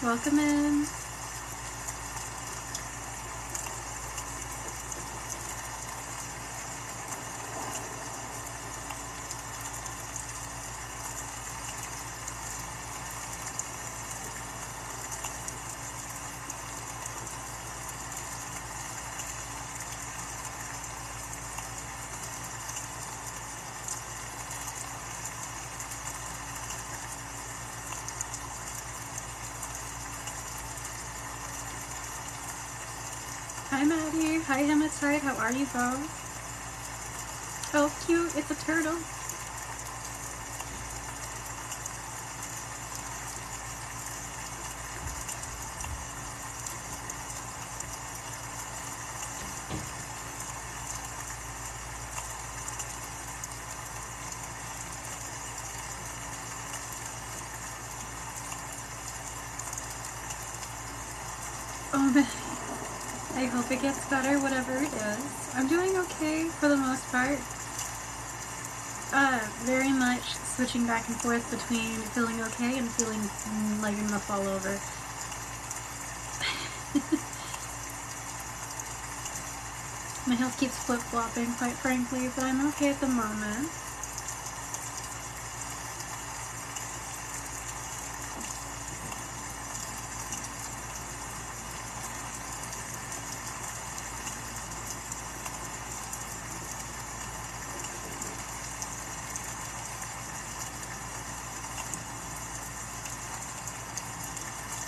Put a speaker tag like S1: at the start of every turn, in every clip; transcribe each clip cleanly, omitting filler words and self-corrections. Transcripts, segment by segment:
S1: Welcome in. Hi Maddie, hi Hematite, how are you both? Oh cute, it's a turtle. Oh Maddie, I hope it gets better, whatever it is. I'm doing okay for the most part. Very much switching back and forth between feeling okay and feeling like I'm gonna fall over. My health keeps flip-flopping, quite frankly, but I'm okay at the moment.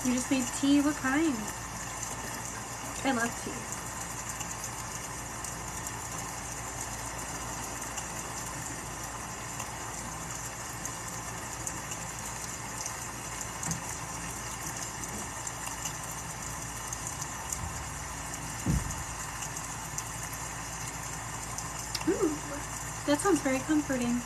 S1: You just made tea? What kind? I love tea. Ooh, that sounds very comforting.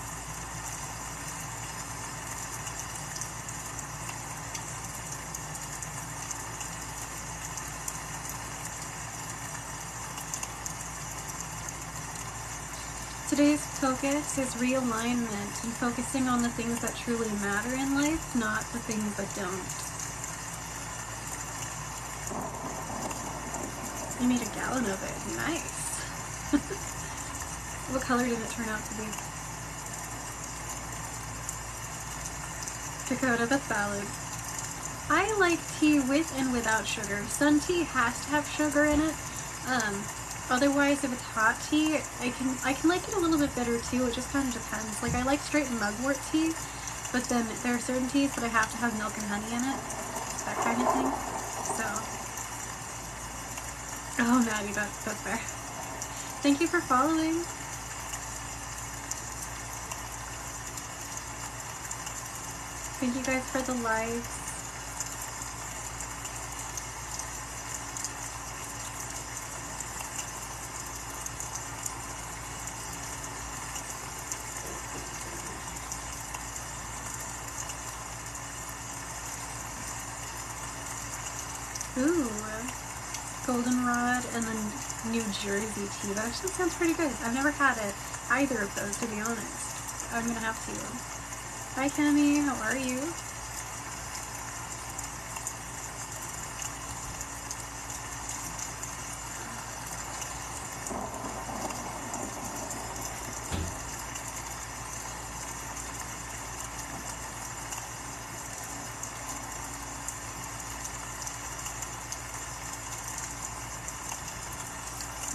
S1: Today's focus is realignment and focusing on the things that truly matter in life, not the things that don't. I made a gallon of it. Nice. What color did it turn out to be? Dakota, that's valid. I like tea with and without sugar. Sun tea has to have sugar in it. Otherwise, if it's hot tea, I can like it a little bit bitter too. It just kind of depends. Like I like straight mugwort tea, but then there are certain teas that I have to have milk and honey in it, that kind of thing. So, oh Maddie, that's fair. Thank you for following. Thank you guys for the likes. Ooh, goldenrod and then New Jersey tea. That actually sounds pretty good. I've never had it, either of those, to be honest. I'm gonna have to. Hi Cami, how are you?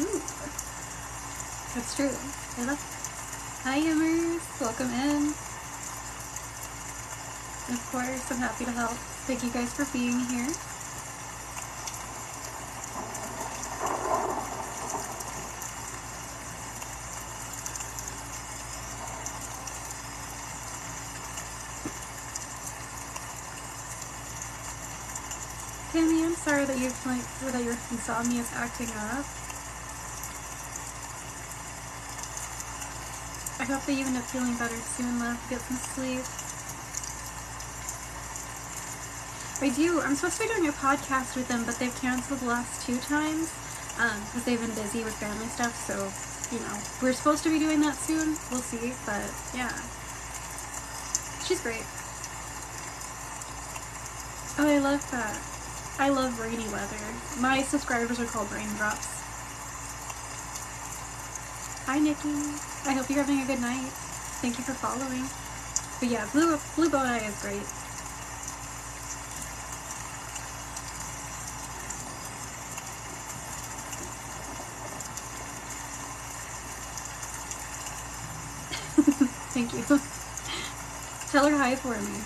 S1: Ooh, that's true. I love it. Hi Yummers, welcome in. Of course, I'm happy to help. Thank you guys for being here. Tammy, I'm sorry that your insomnia is acting up. I hope that you end up feeling better soon, love. Get some sleep. I'm supposed to be doing a podcast with them, but they've canceled the last 2 times because they've been busy with family stuff, so, you know, we're supposed to be doing that soon. We'll see, but yeah. She's great. Oh, I love that. I love rainy weather. My subscribers are called raindrops. Hi, Nikki. I hope you're having a good night. Thank you for following. But yeah, blue bone eye is great. Thank you. Tell her hi for me.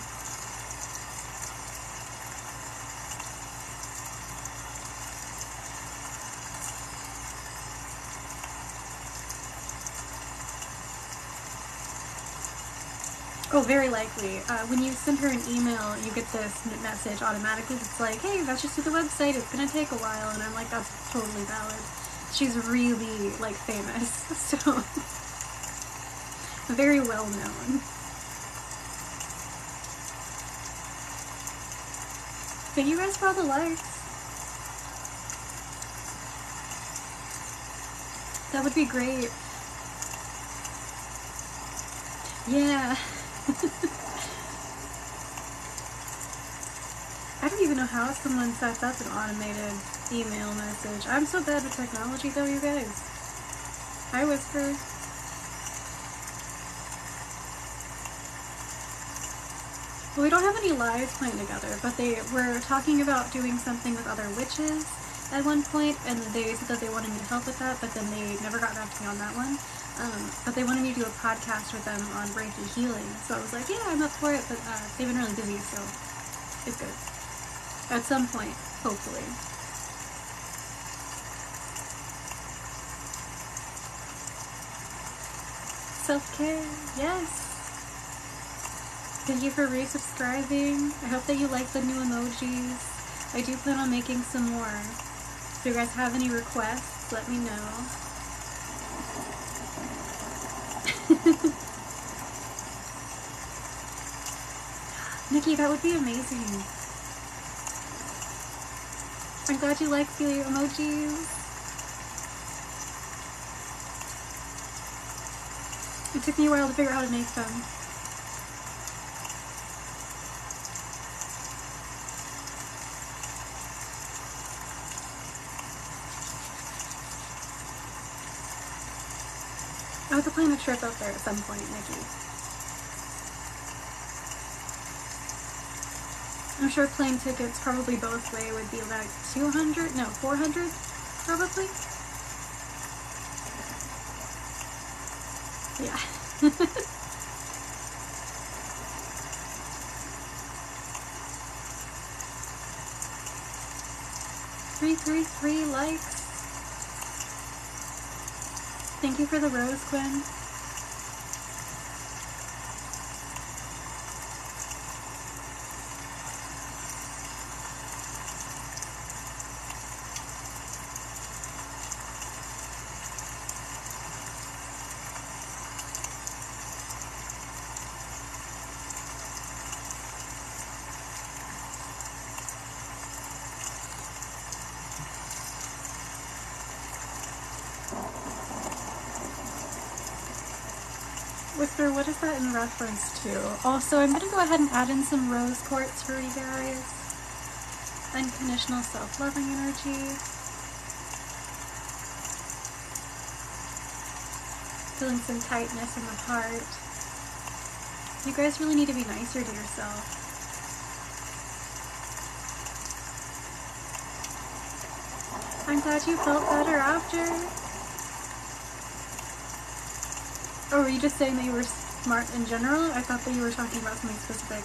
S1: Oh, very likely. When you send her an email, you get this message automatically that's like, hey, that's just to the website, it's gonna take a while, and I'm like, that's totally valid. She's really, like, famous, so very well known. Thank you guys for all the likes. That would be great. Yeah. I don't even know how someone sets up an automated email message. I'm so bad with technology though, you guys. Hi, Whisper. Well, we don't have any lives playing together, but they were talking about doing something with other witches at one point, and they said that they wanted me to help with that, but then they never got back to me on that one. But they wanted me to do a podcast with them on Reiki healing, so I was like, yeah, I'm up for it, but they've been really busy, so it's good. At some point, hopefully. Self-care, yes. Thank you for resubscribing. I hope that you like the new emojis. I do plan on making some more. If you guys have any requests, let me know. Nikki, that would be amazing. I'm glad you like the emojis. It took me a while to figure out how to make them. I have to plan a trip out there at some point, Nikki. I'm sure plane tickets probably both way would be like 200, no, 400 probably. Yeah. 333 likes. Thank you for the rose, Quinn. Whisper, what is that in reference to? Also, I'm going to go ahead and add in some rose quartz for you guys. Unconditional self-loving energy. Feeling some tightness in the heart. You guys really need to be nicer to yourself. I'm glad you felt better after. Or were you just saying that you were smart in general? I thought that you were talking about something specific.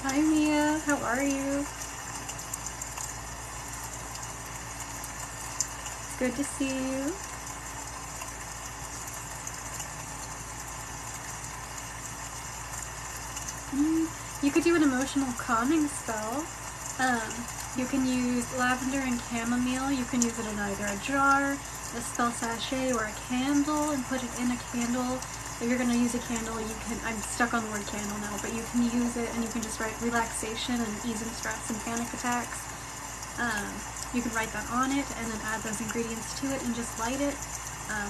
S1: Hi Mia, how are you? It's good to see you. You could do an emotional calming spell. You can use lavender and chamomile. You can use it in either a jar, a spell sachet, or a candle, and put it in a candle. If you're going to use a candle, you can, I'm stuck on the word candle now, but you can use it and you can just write relaxation and easing stress and panic attacks. You can write that on it and then add those ingredients to it and just light it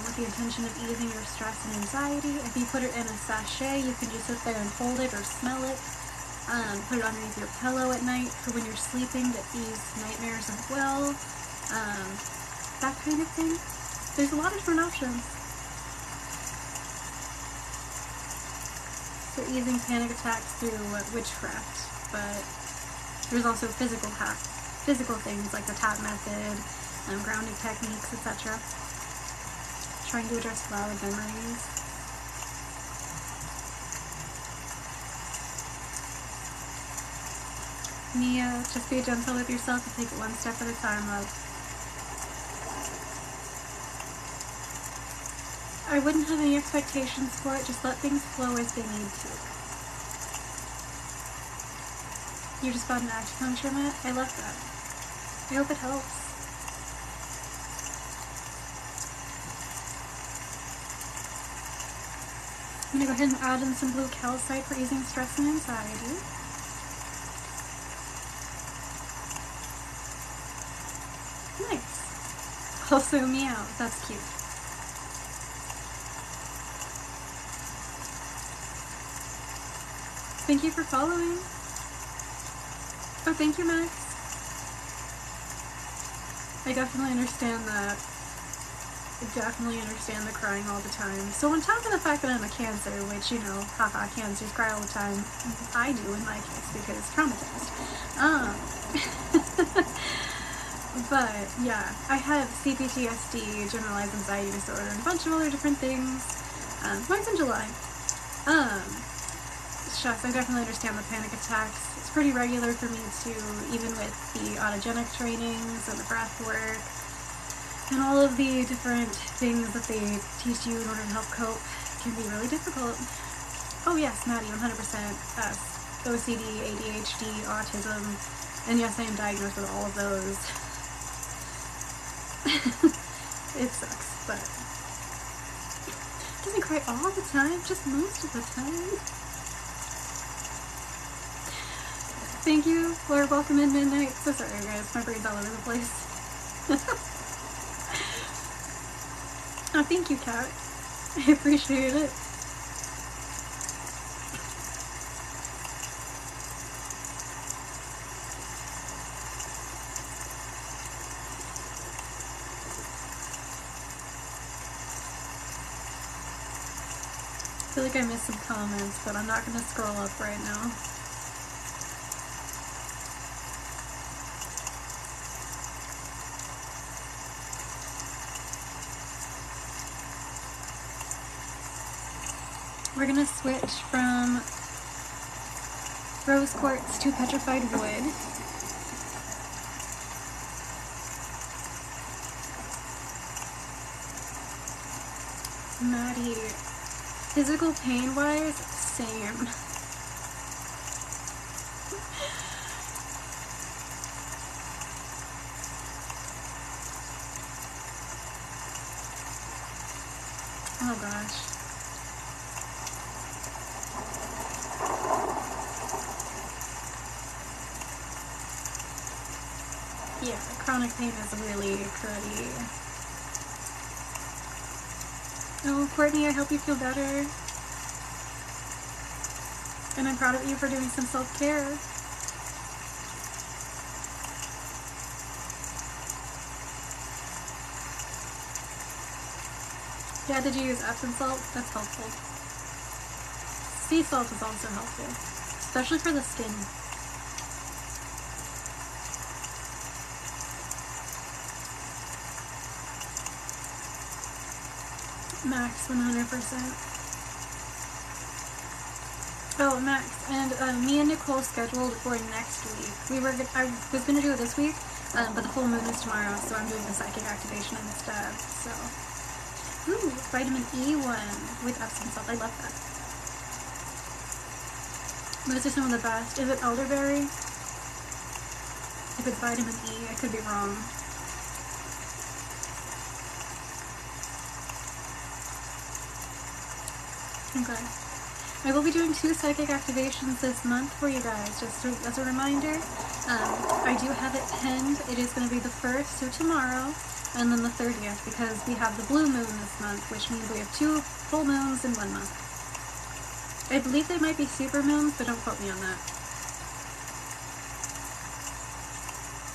S1: with the intention of easing your stress and anxiety. If you put it in a sachet, you can just sit there and hold it or smell it. Put it underneath your pillow at night for when you're sleeping to ease nightmares as well. That kind of thing. There's a lot of different options for easing panic attacks through witchcraft, but there's also physical things like the tap method, grounding techniques, etc. Trying to address valid memories. Mia, just be gentle with yourself and take it one step at a time, love. I wouldn't have any expectations for it, just let things flow as they need to. You just bought an acupuncture mat? I love that. I hope it helps. I'm going to go ahead and add in some blue calcite for easing stress and anxiety. Nice. Also meow. That's cute. Thank you for following. Oh, thank you, Max. I definitely understand that. I definitely understand the crying all the time. So on top of the fact that I'm a Cancer, which, you know, haha, Cancers cry all the time. I do in my case because traumatized. But yeah, I have CPTSD, generalized anxiety disorder, and a bunch of other different things. Mine's in July. Stress, I definitely understand the panic attacks. It's pretty regular for me too, even with the autogenic trainings and the breath work and all of the different things that they teach you in order to help cope. It can be really difficult. Oh yes, Maddie, 100% OCD, ADHD, autism, and yes, I am diagnosed with all of those. It sucks, but it doesn't cry all the time, just most of the time. Thank you, Laura. Welcome in Midnight. So sorry, guys. My brain's all over the place. Oh, thank you, Kat. I appreciate it. I feel like I missed some comments, but I'm not going to scroll up right now. We're going to switch from rose quartz to petrified wood. Maddie, physical pain-wise, same. Oh gosh. Yeah, chronic pain is really cruddy. Oh, Courtney, I hope you feel better. And I'm proud of you for doing some self-care. Yeah, did you use Epsom salt? That's helpful. Sea salt is also helpful, especially for the skin. Max, 100%. Oh, Max, and me and Nicole scheduled for next week. I was going to do it this week, but the full moon is tomorrow, so I'm doing the psychic activation instead, so. Ooh, vitamin E1 with Epsom salt. I love that. Those are some of the best. Is it elderberry? If it's vitamin E, I could be wrong. Okay. I will be doing 2 psychic activations this month for you guys, just as a reminder. I do have it pinned. It is going to be the 1st, so tomorrow, and then the 30th, because we have the blue moon this month, which means we have 2 full moons in 1 month. I believe they might be super moons, but don't quote me on that.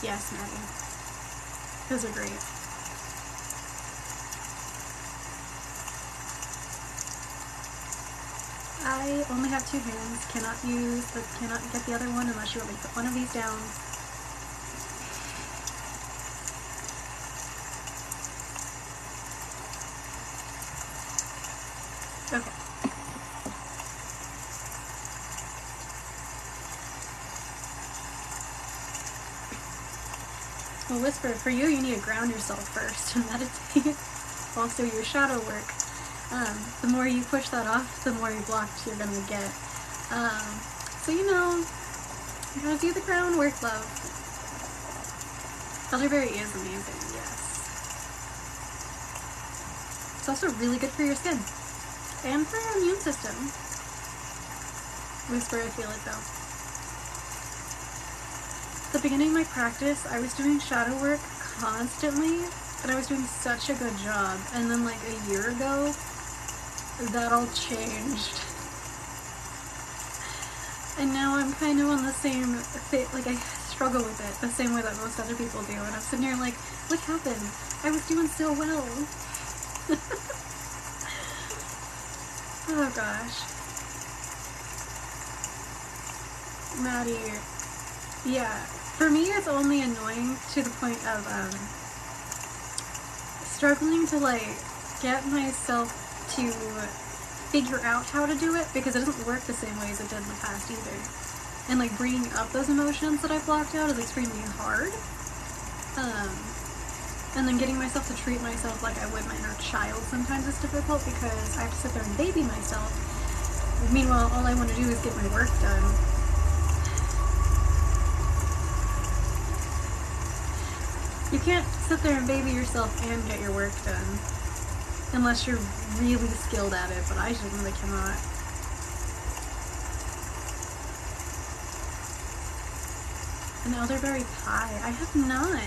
S1: Yes, Maddie. Those are great. I only have 2 hands, cannot get the other one unless you want me to put one of these down. Okay. Well, Whisper, for you, you need to ground yourself first and meditate. Also, your shadow work. The more you push that off, the more blocked you're gonna get. So you gotta do the groundwork, love. Elderberry is amazing, yes. It's also really good for your skin. And for your immune system. Whisper, I feel it though. At the beginning of my practice, I was doing shadow work constantly, and I was doing such a good job. And then like a year ago, that all changed. And now I'm kind of on the same thing, like I struggle with it the same way that most other people do. And I'm sitting here like, what happened? I was doing so well. Oh gosh. Maddie, yeah, for me it's only annoying to the point of struggling to like get myself to figure out how to do it, because it doesn't work the same way as it did in the past either. And like bringing up those emotions that I blocked out is extremely hard. And then getting myself to treat myself like I would my inner child sometimes is difficult, because I have to sit there and baby myself. Meanwhile, all I want to do is get my work done. You can't sit there and baby yourself and get your work done. Unless you're really skilled at it, but I generally cannot. An elderberry pie? I have not.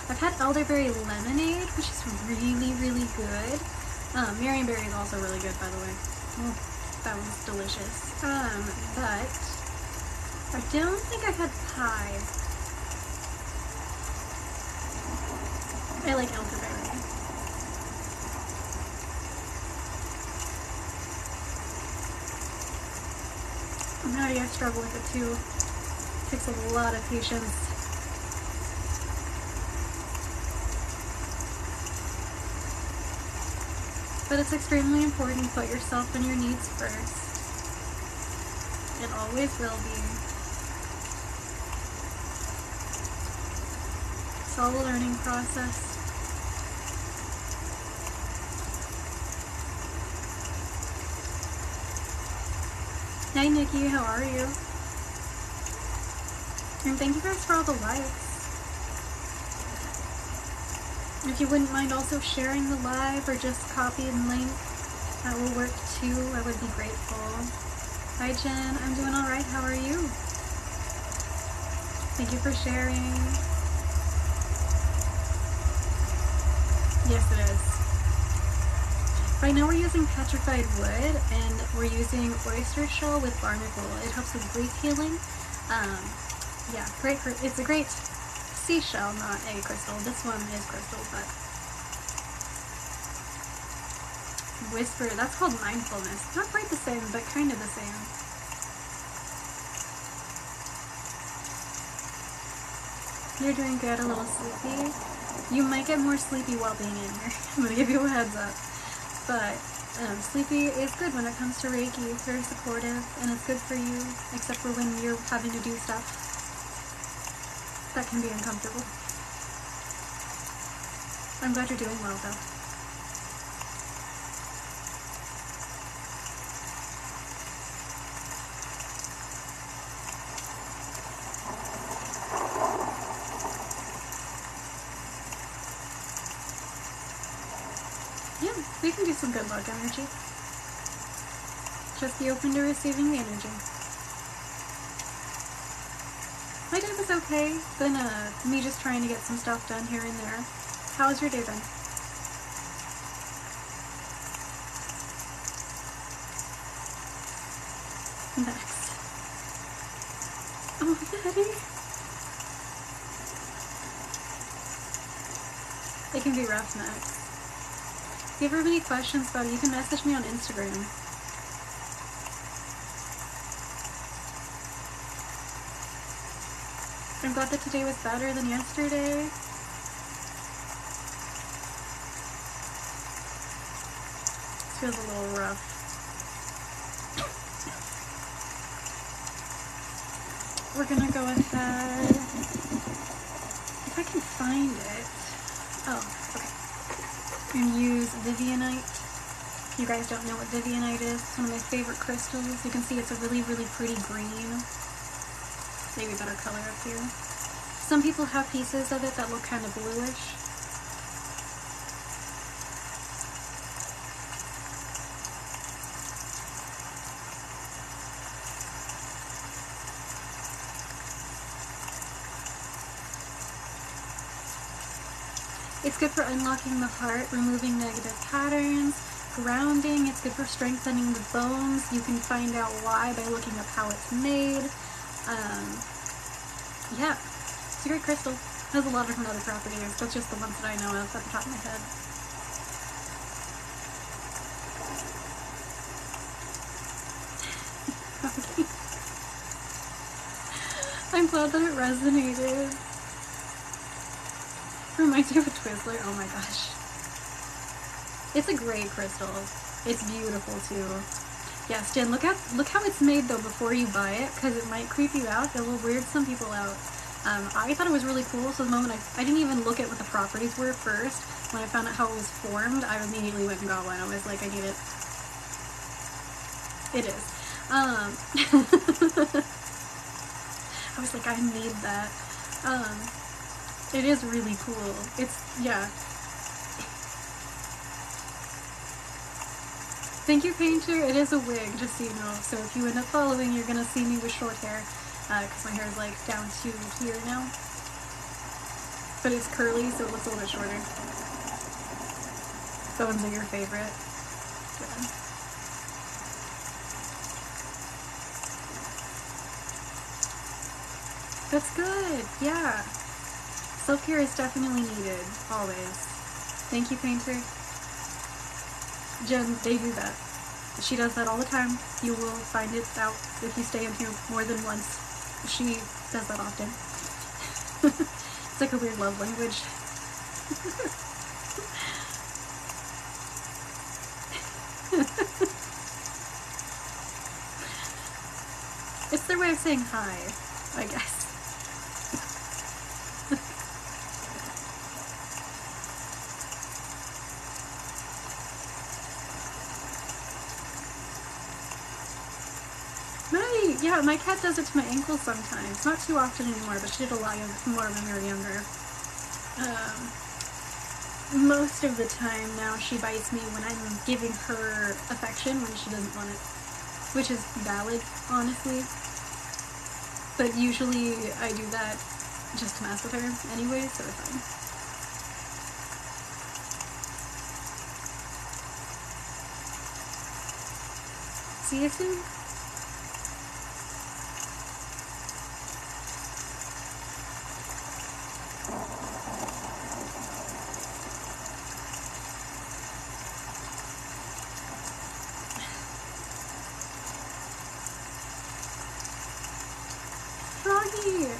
S1: I've had elderberry lemonade, which is really, really good. Marionberry is also really good, by the way. Oh, that one's delicious. But I don't think I've had pie. I like elderberry. Maddie, I struggle with it too. It takes a lot of patience. But it's extremely important to put yourself and your needs first. It always will be. It's all a learning process. Hi Nikki, how are you? And thank you guys for all the likes. If you wouldn't mind also sharing the live or just copy and link, that will work too. I would be grateful. Hi Jen, I'm doing alright, how are you? Thank you for sharing. Yes, it is. Right now we're using petrified wood, and we're using oyster shell with barnacle. It helps with grief healing. Yeah, great. It's a great seashell, not a crystal. This one is crystal, but whisper. That's called mindfulness. Not quite the same, but kind of the same. You're doing good. A little sleepy. You might get more sleepy while being in here. I'm gonna give you a heads up. But sleepy is good when it comes to Reiki. It's very supportive, and it's good for you, except for when you're having to do stuff that can be uncomfortable. I'm glad you're doing well, though. We can do some good luck energy. Just be open to receiving the energy. My day was okay. Been me just trying to get some stuff done here and there. How was your day been? Next. Oh, Daddy. It can be rough next. If you ever have any questions about it, you can message me on Instagram. I'm glad that today was better than yesterday. This feels a little rough. We're gonna go ahead, if I can find it. Oh, okay. And use Vivianite. If you guys don't know what Vivianite is, it's one of my favorite crystals. You can see it's a really, really pretty green. Maybe better color up here. Some people have pieces of it that look kind of bluish. It's good for unlocking the heart, removing negative patterns, grounding. It's good for strengthening the bones. You can find out why by looking up how it's made. Yeah, it's a great crystal. It has a lot of different other properties. That's just the ones that I know of at the top of my head. Okay. I'm glad that it resonated. Reminds me of a Twizzler. Oh my gosh. It's a great crystal. It's beautiful too. Yeah, Stan, look how it's made though before you buy it, because it might creep you out. It will weird some people out. I thought it was really cool, so the moment I didn't even look at what the properties were first. When I found out how it was formed, I immediately went and got one. I was like, I need it. It is. I was like, I need that. It is really cool. It's, yeah. Thank you, Painter. It is a wig, just so you know. So if you end up following, you're gonna see me with short hair, because my hair is like down to here now. But it's curly, so it looks a little bit shorter. Bones are your favorite. Yeah. That's good. Yeah. Self-care is definitely needed, always. Thank you, Painter. Jen, they do that. She does that all the time. You will find it out if you stay in here more than once. She does that often. It's like a weird love language. It's their way of saying hi, I guess. Yeah, my cat does it to my ankles sometimes. Not too often anymore, but she did a lot more when we were younger. Most of the time now she bites me when I'm giving her affection when she doesn't want it. Which is valid, honestly. But usually I do that just to mess with her anyway, so it's fine. See you soon.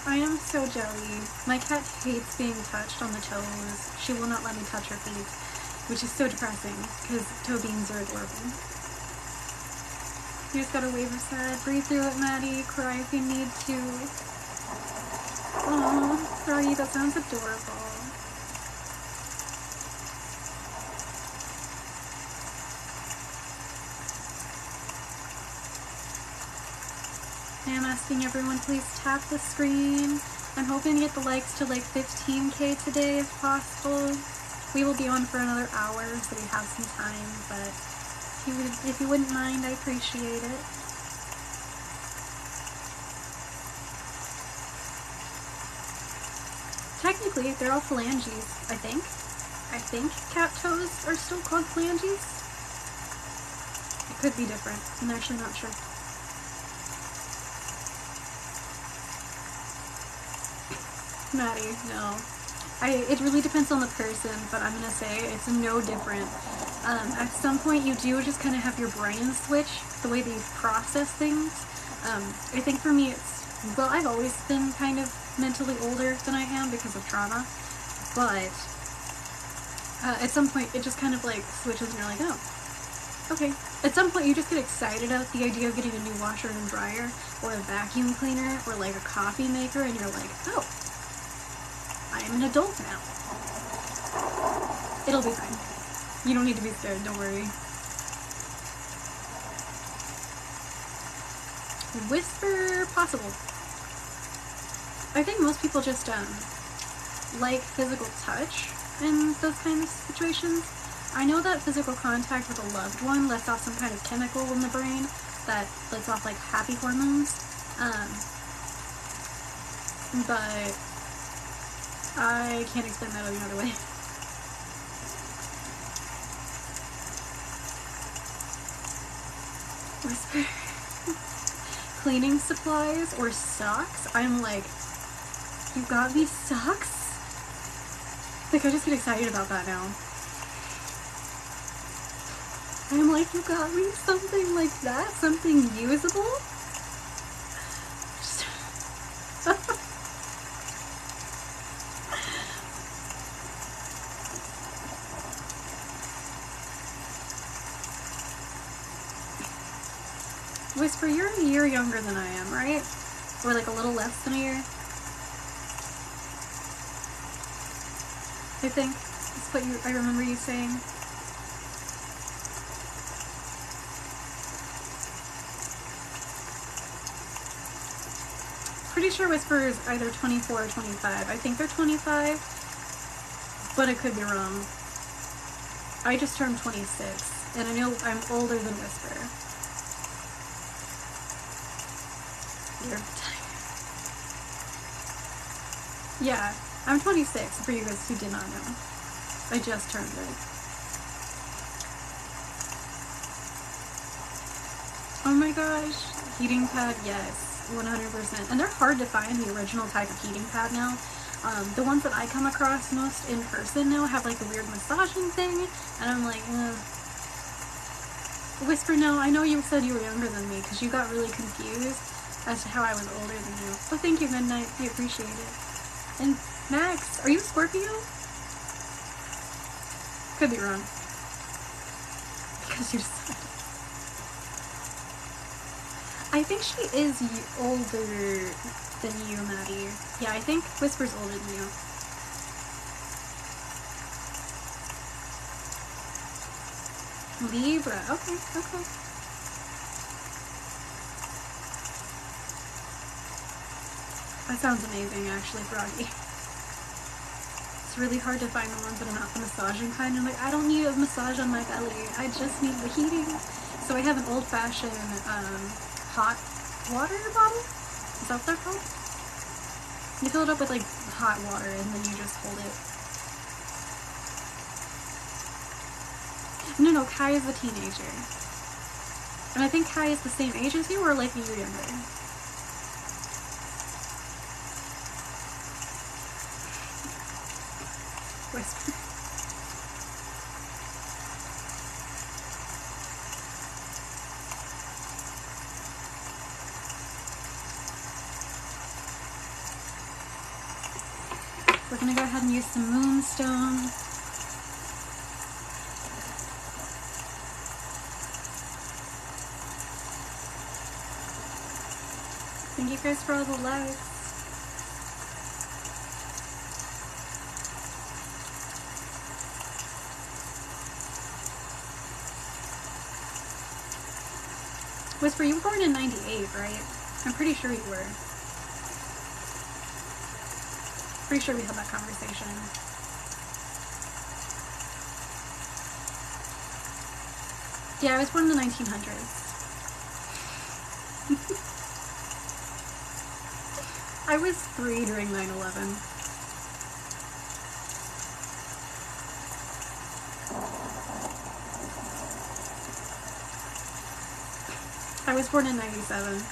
S1: I am so jelly. My cat hates being touched on the toes. She will not let me touch her feet, which is so depressing because toe beans are adorable. You just gotta wave her side. Breathe through it, Maddie. Cry if you need to. Aww, Froggy, that sounds adorable. I am asking everyone, please tap the screen. I'm hoping to get the likes to like 15K today if possible. We will be on for another hour, so we have some time, but if you wouldn't mind, I appreciate it. Technically, they're all phalanges, I think. I think cat toes are still called phalanges. It could be different. I'm actually not sure. Maddie, no. It really depends on the person, but I'm gonna say it's no different. At some point you do just kind of have your brain switch, the way that you process things. I think for me it's, well, I've always been kind of mentally older than I am because of trauma, but at some point it just kind of like switches and you're like, oh, okay. At some point you just get excited at the idea of getting a new washer and dryer, or a vacuum cleaner, or like a coffee maker, and you're like, oh, I am an adult now. It'll be fine. You don't need to be scared, don't worry. Whisper possible. I think most people just like physical touch in those kinds of situations. I know that physical contact with a loved one lets off some kind of chemical in the brain that lets off like happy hormones. But I can't explain that any other way. Whisper. Cleaning supplies or socks. I'm like, you got me socks? Like, I just get excited about that now. I'm like, you got me something like that? Something usable? Whisper, you're a year younger than I am, right? Or like a little less than a year? I think that's what I remember you saying. Pretty sure Whisper is either 24 or 25. I think they're 25, but I could be wrong. I just turned 26, and I know I'm older than Whisper. You're tired. Yeah, I'm 26, for you guys who did not know. I just turned it. Oh my gosh, heating pad, yes, 100%. And they're hard to find, the original type of heating pad now. The ones that I come across most in person now have like a weird massaging thing, and I'm like, Whisper, no, I know you said you were younger than me because you got really confused as to how I was older than you. Oh, thank you, Midnight. I appreciate it. And Max, are you a Scorpio? Could be wrong. Because you said. I think she is older than you, Maddie. Yeah, I think Whisper's older than you. Libra. Okay, okay. That sounds amazing, actually, Froggy. It's really hard to find the ones that are not the massaging kind. I'm like, I don't need a massage on my belly. I just need the heating. So I have an old-fashioned hot water bottle. Is that what they're called? You fill it up with like hot water and then you just hold it. No, Kai is a teenager. And I think Kai is the same age as you, or like a year younger. Whisper. We're gonna go ahead and use some moonstone. Thank you guys for all the likes. Whisper, you were born in 98, right? I'm pretty sure you were. Pretty sure we had that conversation. Yeah, I was born in the 1900s. I was 3 during 9/11. I was born in 97.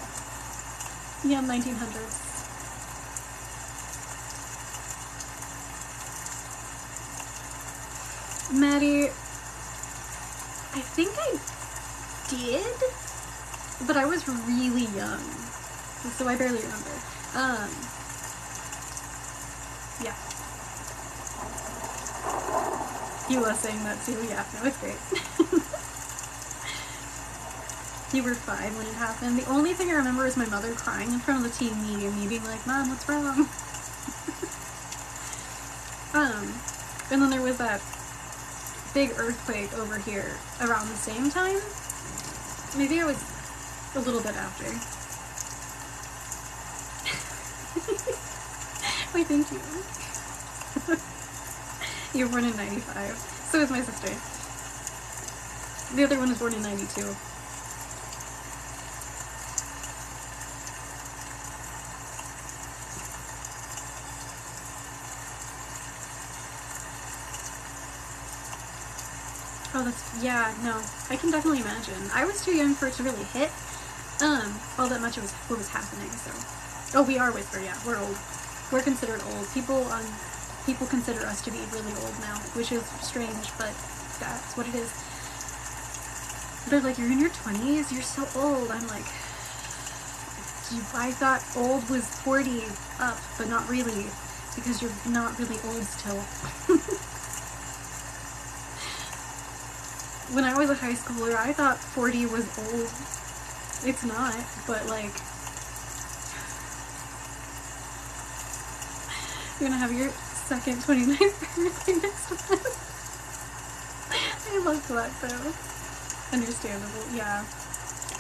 S1: Yeah, 1900s. Maddie, I think I did, but I was really young, so I barely remember. Yeah. You were saying that too, yeah, no, it's great. You were 5 when it happened. The only thing I remember is my mother crying in front of the TV and me being like, Mom, what's wrong? And then there was that big earthquake over here around the same time. Maybe I was a little bit after. Wait, thank you. You were born in 95. So is my sister. The other one was born in 92. Oh, yeah, no, I can definitely imagine. I was too young for it to really hit, all that much of what was happening, so. Oh, we are Whisper, yeah, we're old. We're considered old. People consider us to be really old now, which is strange, but that's what it is. They're like, you're in your 20s, you're so old. I'm like, I thought old was 40 up, but not really, because you're not really old still. When I was a high schooler, I thought 40 was old. It's not, but like, you're gonna have your second 29th birthday next month. I love that though. Understandable, yeah.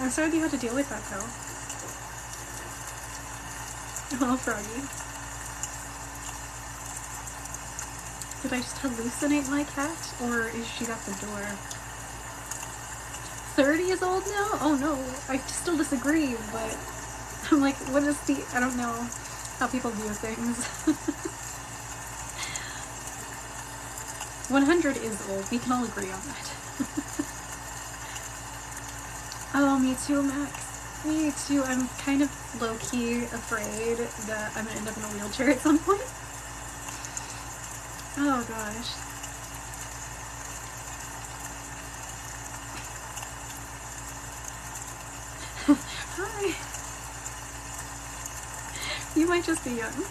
S1: I'm sorry you had to deal with that though. Oh, Froggy. Did I just hallucinate my cat, or is she at the door? 30 is old now? Oh no, I still disagree, but I'm like, what is the, I don't know how people view things. 100 is old, we can all agree on that. Oh, me too, Max. Me too. I'm kind of low-key afraid that I'm gonna end up in a wheelchair at some point. Oh gosh. Hi. You might just be young.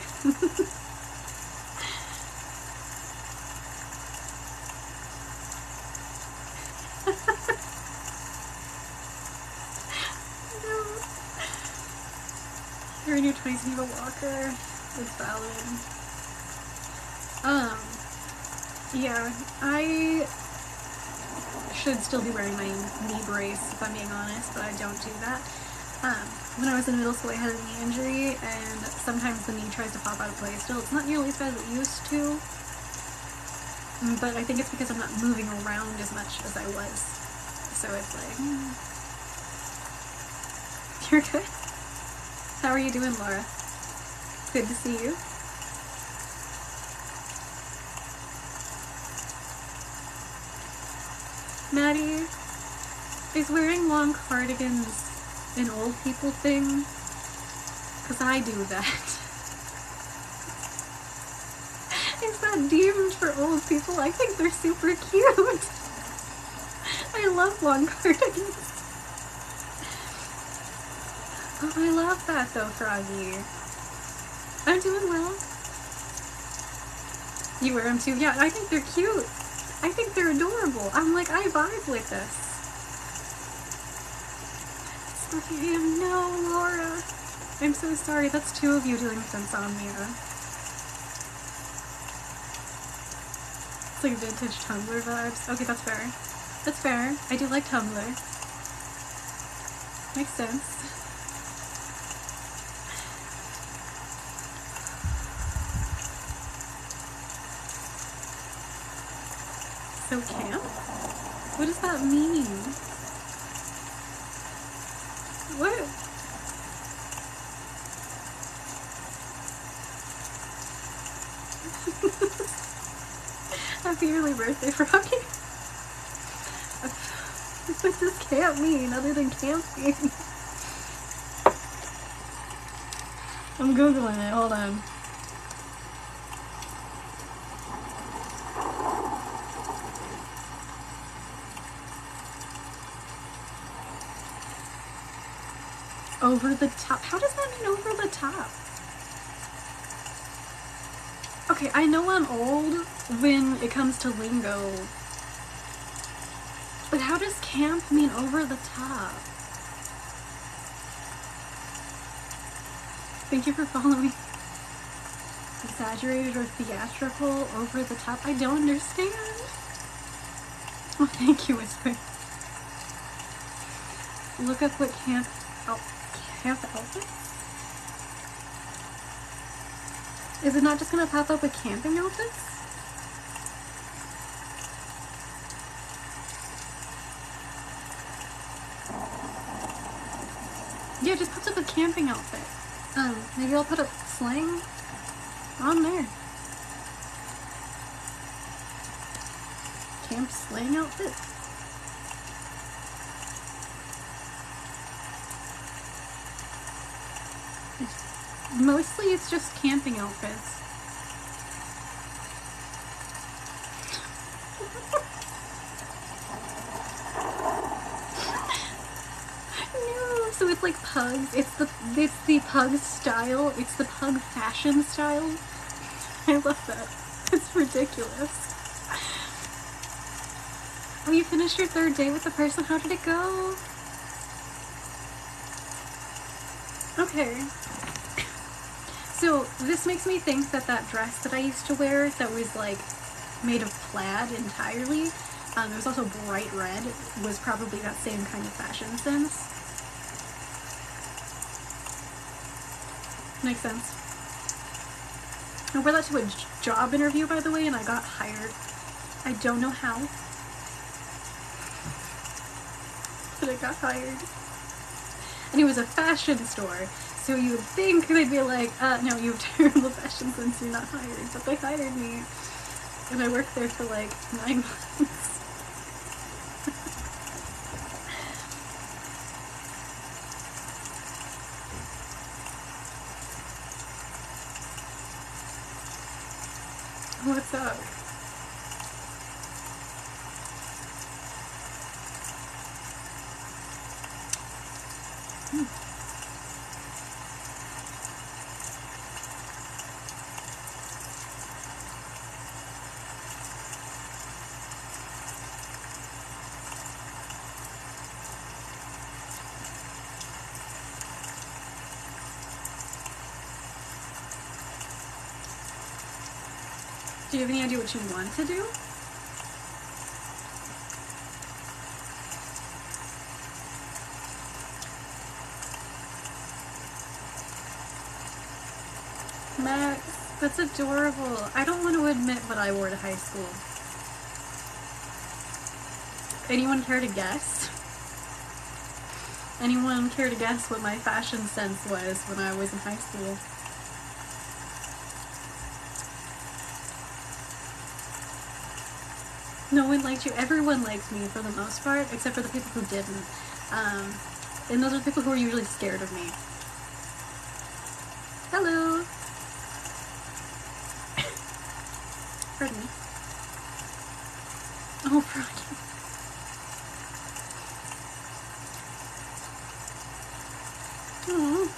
S1: No. You're in your 20s and you have a walker. It's valid. Yeah, I should still be wearing my knee brace if I'm being honest, but I don't do that. When I was in middle school I had a knee injury, and sometimes the knee tries to pop out of place still. It's not nearly as bad as it used to, but I think it's because I'm not moving around as much as I was. So it's like, You're good? How are you doing, Laura? Good to see you. Maddie, is wearing long cardigans an old people thing? Because I do that. Is that deemed for old people? I think they're super cute. I love long cardigans. Oh, I love that though, Froggy. I'm doing well. You wear them too? Yeah, I think they're cute. I think they're adorable. I'm like, I vibe with this. No, Laura. I'm so sorry. That's 2 of you dealing with insomnia. It's like vintage Tumblr vibes. Okay, that's fair. That's fair. I do like Tumblr. Makes sense. So camp? What does that mean? Happy early birthday, Froggy. What does camp mean other than camping? I'm Googling it, hold on. Over the top. How does that mean over the top? Okay, I know I'm old when it comes to lingo. But how does camp mean over the top? Thank you for following. Exaggerated or theatrical, over the top. I don't understand. Oh, thank you, Whisper. Look up what camp outfits? Is it not just gonna pop up with camping outfits? Yeah, it just pops up a camping outfit. Maybe I'll put a slang on there. Camp slang outfit. Mostly it's just camping outfits. No, so it's like pugs. It's the pug style. It's the pug fashion style. I love that. It's ridiculous. Oh, you finished your third date with the person? How did it go? Okay. So this makes me think that that dress that I used to wear that was like made of plaid entirely, it was also bright red, was probably that same kind of fashion sense. Makes sense. I wore that to a job interview, by the way, and I got hired. I don't know how, but I got hired. And it was a fashion store. So you would think they'd be like, no, you have terrible fashion sense, you're not hired. But they hired me. And I worked there for like 9 months. What's up? Do you have any idea what you want to do? Max, that's adorable. I don't want to admit what I wore to high school. Anyone care to guess? Anyone care to guess what my fashion sense was when I was in high school? No one liked you. Everyone liked me for the most part, except for the people who didn't. And those are the people who are usually scared of me. Hello! Pardon me. Oh, Froggy. Aww.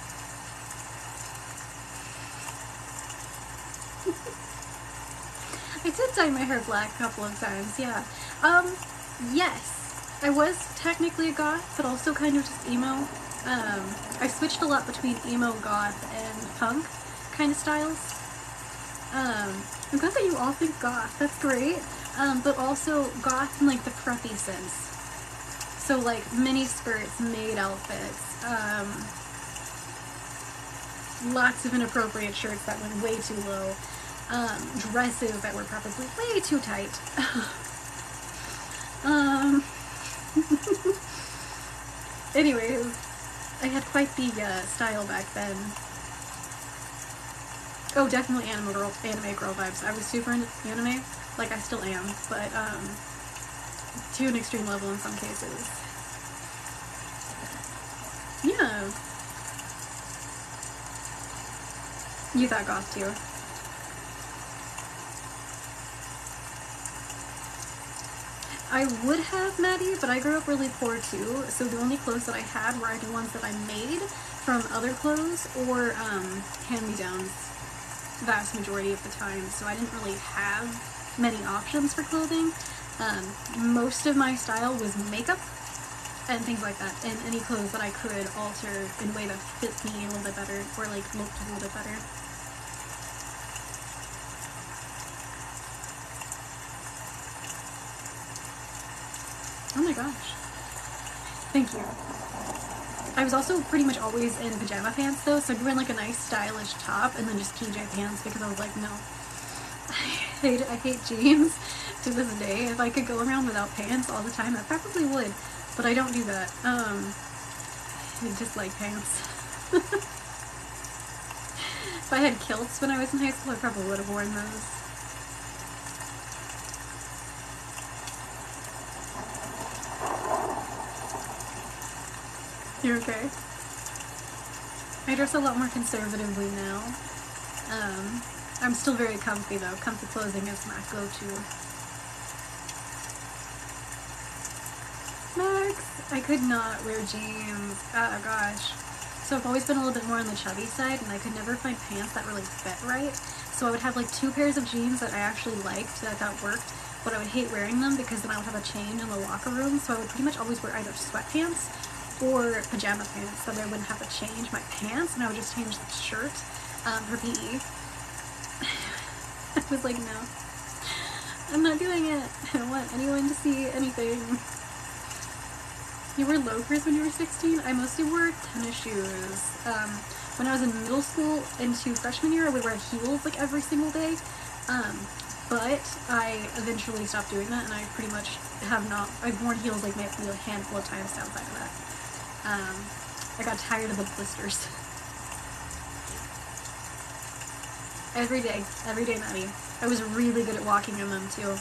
S1: I did dye my hair black a couple of times, yeah. Yes. I was technically a goth, but also kind of just emo. I switched a lot between emo, goth, and punk kind of styles. I'm glad that you all think goth, that's great. But also goth in like the preppy sense. So like mini skirts, maid outfits, lots of inappropriate shirts that went way too low. Dresses that were probably way too tight. Anyways, I had quite the style back then. Oh, definitely anime girl vibes. I was super into anime, like I still am, but to an extreme level in some cases. Yeah. You thought goth too. I would have, Maddie, but I grew up really poor too, so the only clothes that I had were either ones that I made from other clothes or hand-me-downs vast majority of the time, so I didn't really have many options for clothing. Most of my style was makeup and things like that, and any clothes that I could alter in a way that fit me a little bit better or like looked a little bit better. Oh my gosh. Thank you. I was also pretty much always in pajama pants though, so I'd wear like a nice stylish top and then just PJ pants because I was like, no. I hate jeans to this day. If I could go around without pants all the time, I probably would, but I don't do that. I just like pants. If I had kilts when I was in high school, I probably would have worn those. You're okay? I dress a lot more conservatively now. I'm still very comfy though. Comfy clothing is my go-to. Max! I could not wear jeans. Oh gosh. So I've always been a little bit more on the chubby side, and I could never find pants that really fit right. So I would have like 2 pairs of jeans that I actually liked, that I thought worked, but I would hate wearing them because then I would have a change in the locker room. So I would pretty much always wear either sweatpants or pajama pants, so that I wouldn't have to change my pants, and I would just change the shirt for PE. I was like, no, I'm not doing it. I don't want anyone to see anything. You wore loafers when you were 16? I mostly wore tennis shoes. When I was in middle school into freshman year, I would wear heels like every single day. But I eventually stopped doing that, and I pretty much have not. I've worn heels like maybe a handful of times outside of that. I got tired of the blisters. Every day, Maddie. I was really good at walking in them too.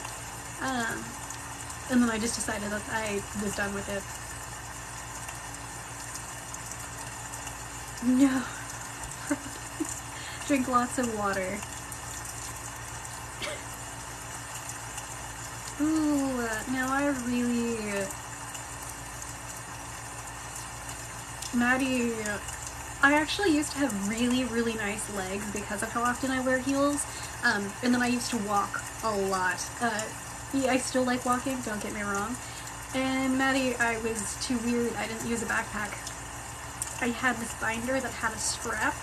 S1: And then I just decided that I was done with it. No. Drink lots of water. Ooh, now I really... Maddie, I actually used to have really, really nice legs because of how often I wear heels, and then I used to walk a lot. Yeah, I still like walking, don't get me wrong. And Maddie, I was too weird, I didn't use a backpack. I had this binder that had a strap.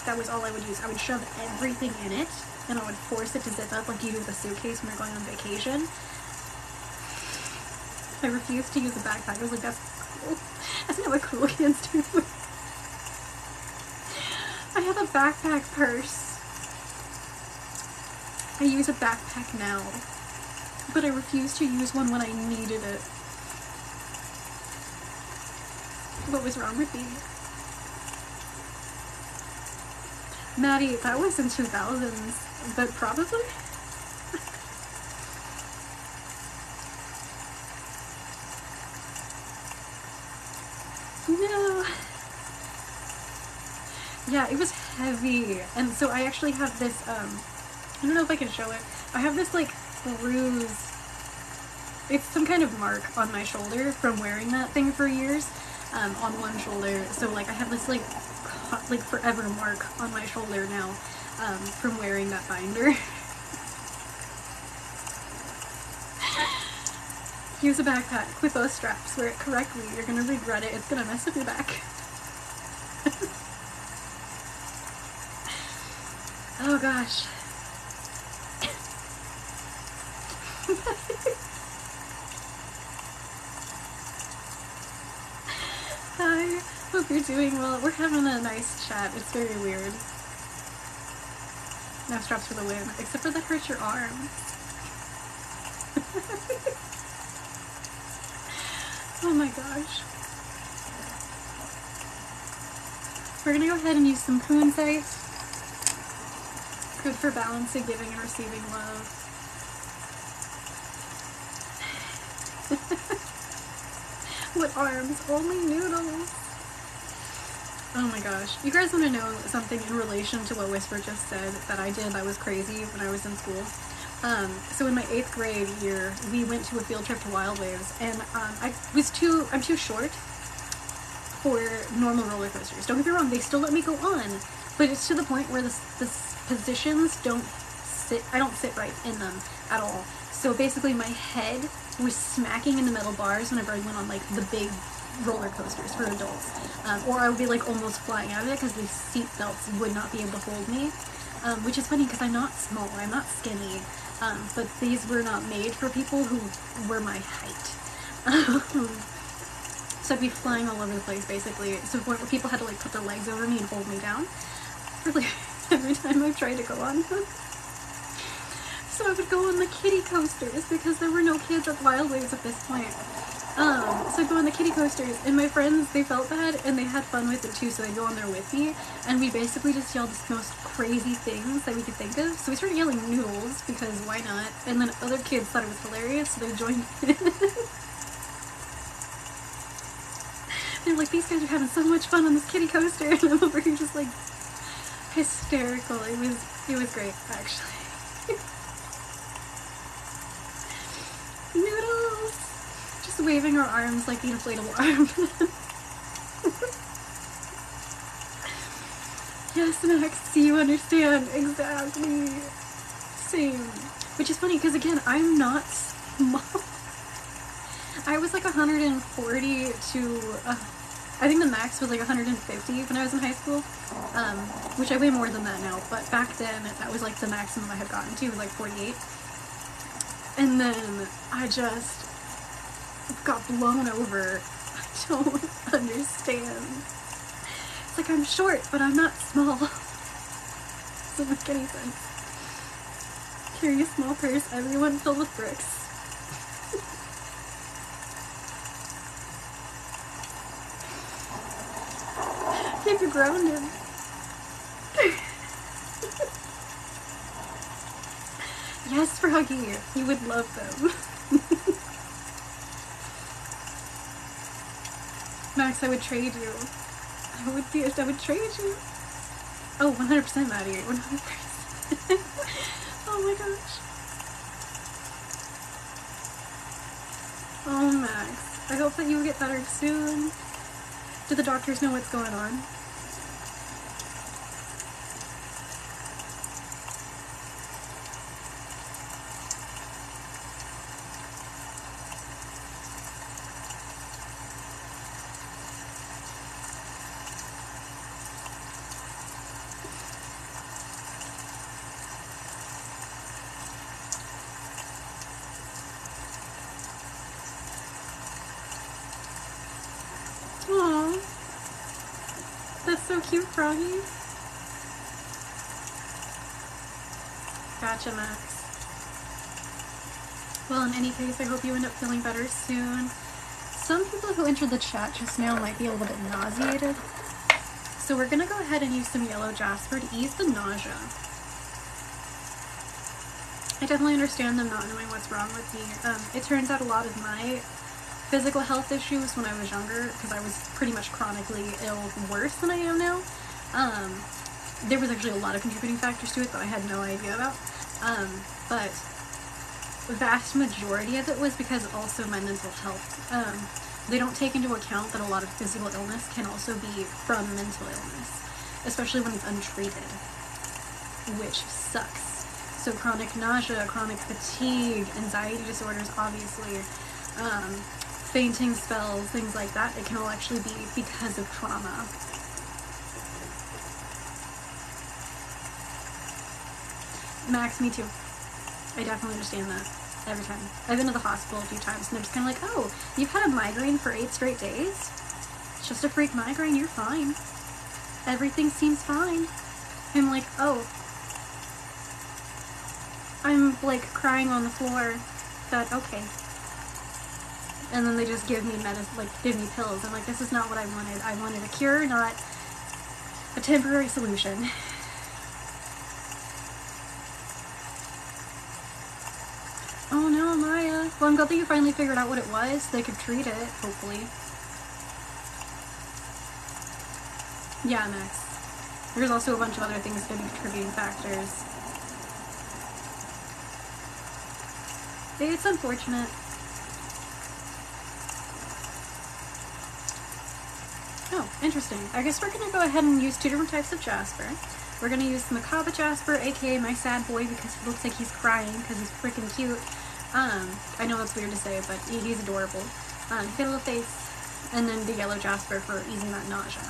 S1: That was all I would use. I would shove everything in it, and I would force it to zip up like you do with a suitcase when you're going on vacation. I refused to use a backpack. I was like, that's cool. That's not what cool kids do. I have a backpack purse. I use a backpack now, but I refuse to use one when I needed it. What was wrong with me? Maddie, that was in 2000s, but probably? No. Yeah, it was heavy. And so I actually have this, I don't know if I can show it. I have this, like, bruise. It's some kind of mark on my shoulder from wearing that thing for years, on one shoulder. So, like, I have this, like forever mark on my shoulder now, from wearing that binder. Use a backpack with those straps. Wear it correctly. You're gonna regret it. It's gonna mess with your back. Oh gosh. Hi. Hope you're doing well. We're having a nice chat. It's very weird. No straps for the win. Except for that hurts your arm. Oh my gosh. We're gonna go ahead and use some kunzite. good for balancing giving and receiving love. What arms? Only noodles. Oh my gosh. You guys want to know something in relation to what Whisper just said that I did that was crazy when I was in school? So in my 8th grade year, we went to a field trip to Wild Waves, and I'm too short for normal roller coasters. Don't get me wrong, they still let me go on, but it's to the point where the positions I don't sit right in them at all. So basically my head was smacking into metal bars whenever I went on like the big roller coasters for adults, or I would be like almost flying out of it because the seat belts would not be able to hold me, which is funny because I'm not small, I'm not skinny, but these were not made for people who were my height. So I'd be flying all over the place basically, so where people had to like put their legs over me and hold me down for like every time I tried to go on them. So I would go on the kiddie coasters because there were no kids at Wild Waves at this point. So I'd go on the kiddie coasters, and my friends, they felt bad and they had fun with it too, so they'd go on there with me, and we basically just yelled the most crazy things that we could think of. So we started yelling noodles because why not? And then other kids thought it was hilarious, so they joined in. They're like, these guys are having so much fun on this kiddie coaster, and I'm over here just like hysterical. It was great, actually. Noodles! Just waving our arms like the inflatable arm. Yes, Max, see, you understand. Exactly. Same. Which is funny, because again, I'm not small. I was like 140 to, I think the max was like 150 when I was in high school, which I weigh more than that now, but back then, that was like the maximum I had gotten to, was like 48. And then I just got blown over. I don't understand. It's like I'm short, but I'm not small. Doesn't make any sense. Carry a small purse, everyone filled with bricks. Keep you grounded. Yes, Froggy, you would love them. Max, I would trade you. I would trade you. Oh, 100% Maddie, 100%. Oh my gosh. Oh, Max, I hope that you will get better soon. Do the doctors know what's going on? Aww. That's so cute, Froggy. Gotcha, Max. Well, in any case, I hope you end up feeling better soon. Some people who entered the chat just now might be a little bit nauseated. So we're gonna go ahead and use some yellow jasper to ease the nausea. I definitely understand them not knowing what's wrong with me. It turns out a lot of my physical health issues when I was younger, because I was pretty much chronically ill worse than I am now. There was actually a lot of contributing factors to it that I had no idea about. But the vast majority of it was because of also my mental health. They don't take into account that a lot of physical illness can also be from mental illness, especially when it's untreated, which sucks. So chronic nausea, chronic fatigue, anxiety disorders, obviously, fainting spells, things like that, it can all actually be because of trauma. Max, me too. I definitely understand that. Every time. I've been to the hospital a few times and they're just kind of like, oh, you've had a migraine for 8 straight days? It's just a freak migraine, you're fine. Everything seems fine. I'm like, oh. I'm like crying on the floor. That, okay. And then they just give me give me pills. I'm like, this is not what I wanted. I wanted a cure, not a temporary solution. Well, I'm glad that you finally figured out what it was so they could treat it, hopefully. Yeah, Max. There's also a bunch of other things that could be contributing factors. It's unfortunate. Oh, interesting. I guess we're gonna go ahead and use two different types of jasper. We're gonna use macabre jasper, aka my sad boy, because he looks like he's crying because he's freaking cute. I know that's weird to say, but he's adorable. He's got a little face. And then the yellow jasper for easing that nausea.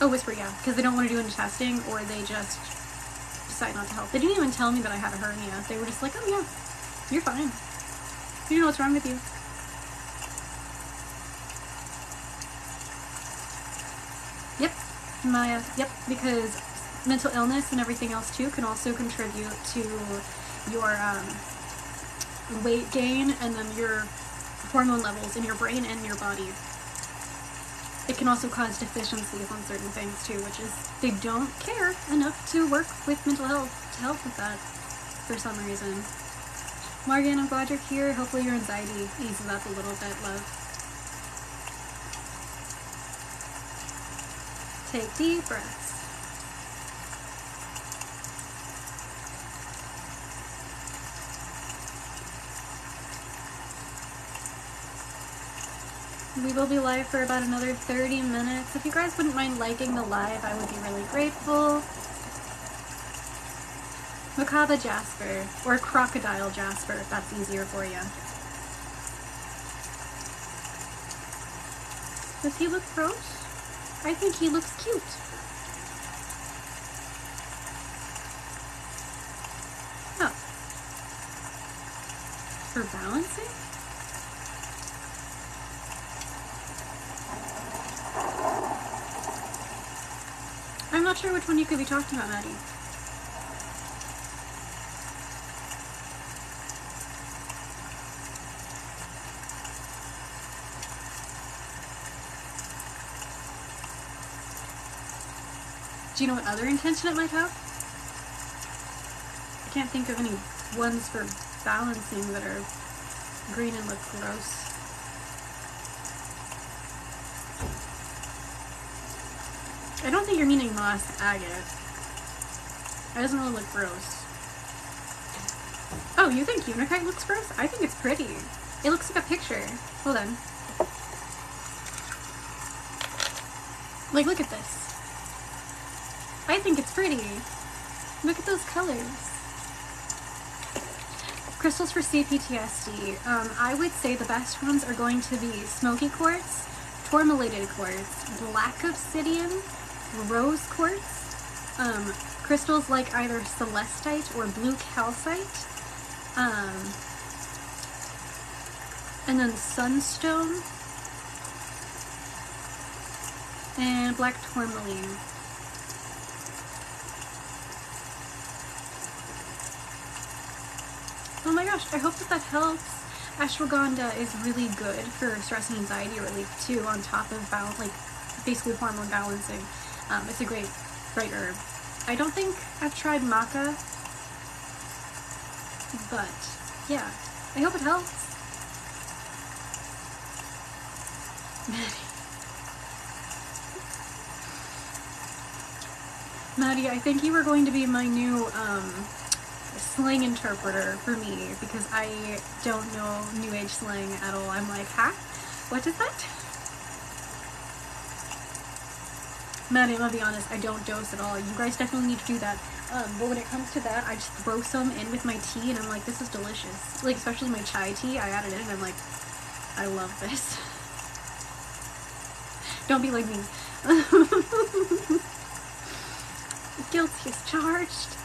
S1: Oh, whisper, yeah, because they don't want to do any testing, or they just decide not to help. They didn't even tell me that I had a hernia. They were just like, oh yeah, you're fine. You know what's wrong with you. Yep, Maya, yep, because mental illness and everything else too can also contribute to your weight gain and then your hormone levels in your brain and your body. It can also cause deficiencies on certain things too, which is they don't care enough to work with mental health to help with that for some reason. Morgan, I'm glad you're here. Hopefully your anxiety eases up a little bit, love. Take deep breaths. We will be live for about another 30 minutes. If you guys wouldn't mind liking the live, I would be really grateful. Macabre jasper, or crocodile jasper, if that's easier for you. Does he look gross? I think he looks cute. Oh. For balancing? I'm not sure which one you could be talking about, Maddie. Do you know what other intention it might have? I can't think of any ones for balancing that are green and look gross. I don't think you're meaning moss agate. It doesn't really look gross. Oh, you think Unicite looks gross? I think it's pretty. It looks like a picture. Hold on. Like, look at this. I think it's pretty. Look at those colors. Crystals for CPTSD. I would say the best ones are going to be smoky quartz, tourmalated quartz, black obsidian, rose quartz, crystals like either celestite or blue calcite, and then sunstone, and black tourmaline. Oh my gosh, I hope that helps. Ashwagandha is really good for stress and anxiety relief too, on top of basically hormone balancing. It's a great herb. I don't think I've tried maca, but yeah, I hope it helps. Maddie, I think you were going to be my new slang interpreter for me, because I don't know New Age slang at all. I'm like, huh? What is that? Maddie, I'm gonna be honest, I don't dose at all. You guys definitely need to do that. But when it comes to that, I just throw some in with my tea, and I'm like, this is delicious. Like, especially my chai tea, I add it in, and I'm like, I love this. Don't be like me. Guilty as charged.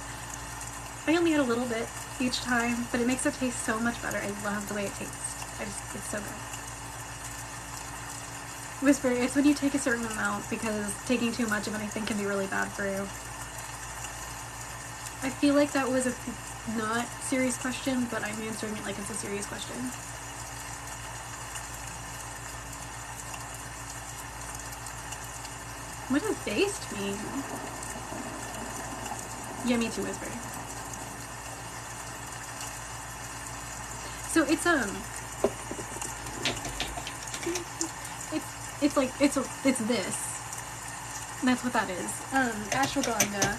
S1: I only add a little bit each time, but it makes it taste so much better. I love the way it tastes. It's so good. Whisper, it's when you take a certain amount, because taking too much of it I think can be really bad for you. I feel like that was a not serious question, but I'm answering it like it's a serious question. What does based mean? Yeah, me too, Whisper. So it's it's this. That's what that is. Ashwagandha.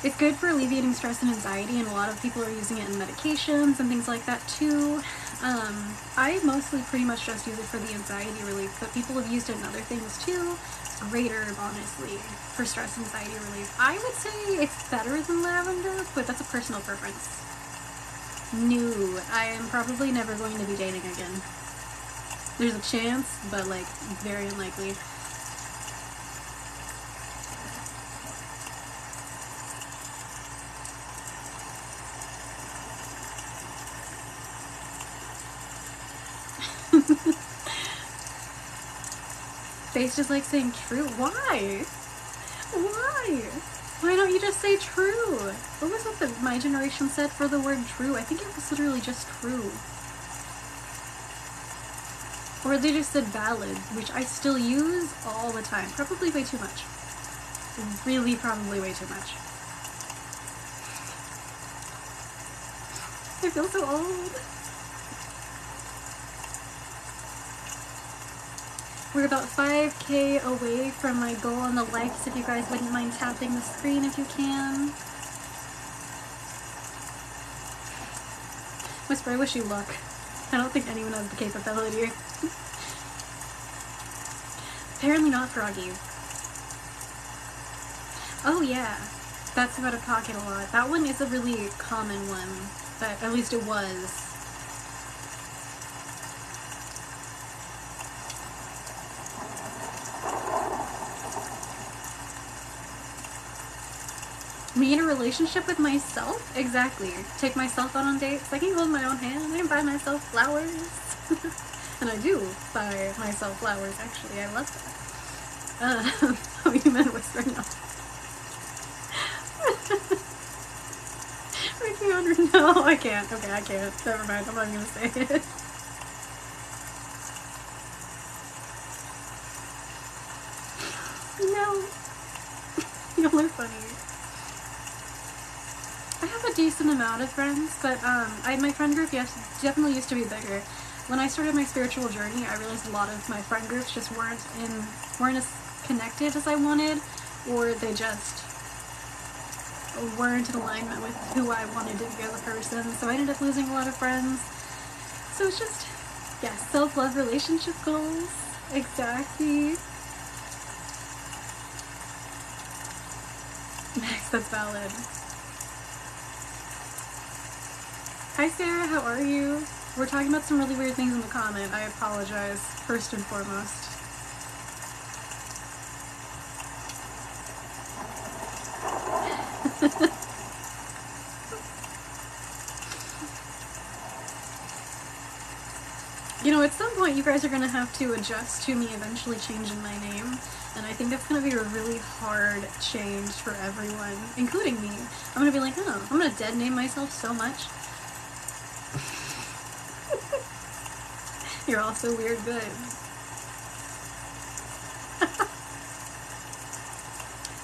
S1: It's good for alleviating stress and anxiety, and a lot of people are using it in medications and things like that too. I mostly pretty much just use it for the anxiety relief, but people have used it in other things too. It's a great herb, honestly, for stress and anxiety relief. I would say it's better than lavender, but that's a personal preference. No, I am probably never going to be dating again. There's a chance, but like, very unlikely. Face just like saying true. Why? Why? Why don't you just say true? What was it that my generation said for the word true? I think it was literally just true. Or they just said valid, which I still use all the time. Probably way too much. Really, probably way too much. I feel so old. We're about 5K away from my goal on the likes, if you guys wouldn't mind tapping the screen if you can. Whisper, I wish you luck. I don't think anyone has the capability. Apparently not Froggy. Oh yeah, that's out of pocket a lot. That one is a really common one, but at least it was. Me in a relationship with myself? Exactly. Take myself out on dates. I can hold my own hand. I can buy myself flowers. And I do buy myself flowers, actually. I love that. Oh, you meant whisper? No. Reiki, no, I can't. Okay, I can't. Never mind. I'm not gonna say it. No. Y'all are funny. I have a decent amount of friends, but my friend group, yes, definitely used to be bigger. When I started my spiritual journey, I realized a lot of my friend groups just weren't as connected as I wanted, or they just weren't in alignment with who I wanted to be as a person. So I ended up losing a lot of friends. So it's just, yeah, self-love, relationship goals. Exactly. Max, that's valid. Hi Sarah, how are you? We're talking about some really weird things in the comment. I apologize, first and foremost. You know, at some point you guys are going to have to adjust to me eventually changing my name, and I think that's going to be a really hard change for everyone, including me. I'm going to be like, oh, I'm going to dead name myself so much. You're all so weird good.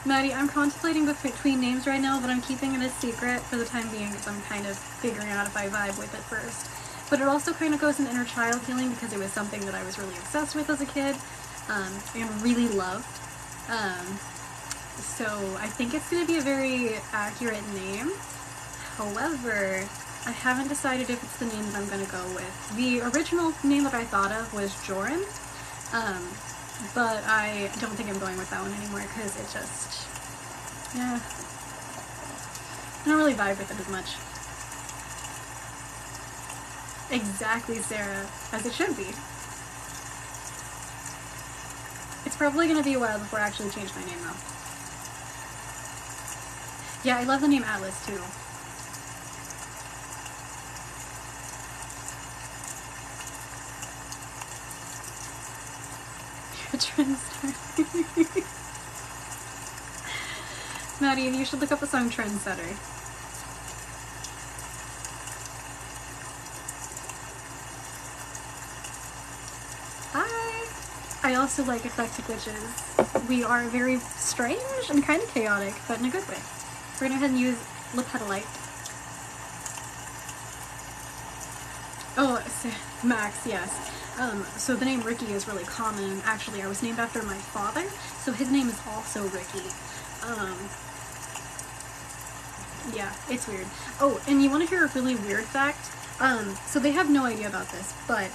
S1: Maddie, I'm contemplating between names right now, but I'm keeping it a secret for the time being because I'm kind of figuring out if I vibe with it first. But it also kind of goes in inner child healing because it was something that I was really obsessed with as a kid and really loved. So I think it's going to be a very accurate name. However, I haven't decided if it's the name that I'm going to go with. The original name that I thought of was Joran, but I don't think I'm going with that one anymore because it just, yeah, I don't really vibe with it as much. Exactly, Sarah, as it should be. It's probably going to be a while before I actually change my name though. Yeah, I love the name Atlas too. Trendsetter. Maddie, you should look up the song Trendsetter. Hi! I also like eclectic witches. We are very strange and kind of chaotic, but in a good way. We're gonna go ahead and use Lepetolite. Oh, Max, yes. So the name Ricky is really common. Actually, I was named after my father, so his name is also Ricky. Um, yeah, it's weird. Oh, and you want to hear a really weird fact? So they have no idea about this, but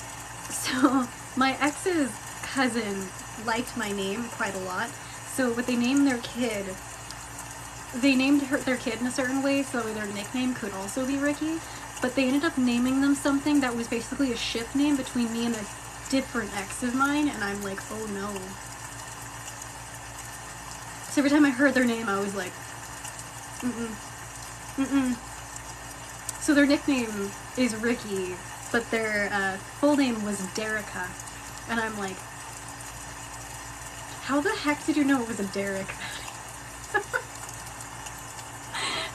S1: so my ex's cousin liked my name quite a lot. So what they named their kid, they named their kid in a certain way, so that way their nickname could also be Ricky. But they ended up naming them something that was basically a ship name between me and a different ex of mine, and I'm like, oh no. So every time I heard their name, I was like, mm-mm, mm-mm. So their nickname is Ricky, but their full name was Derica. And I'm like, how the heck did you know it was a Derek?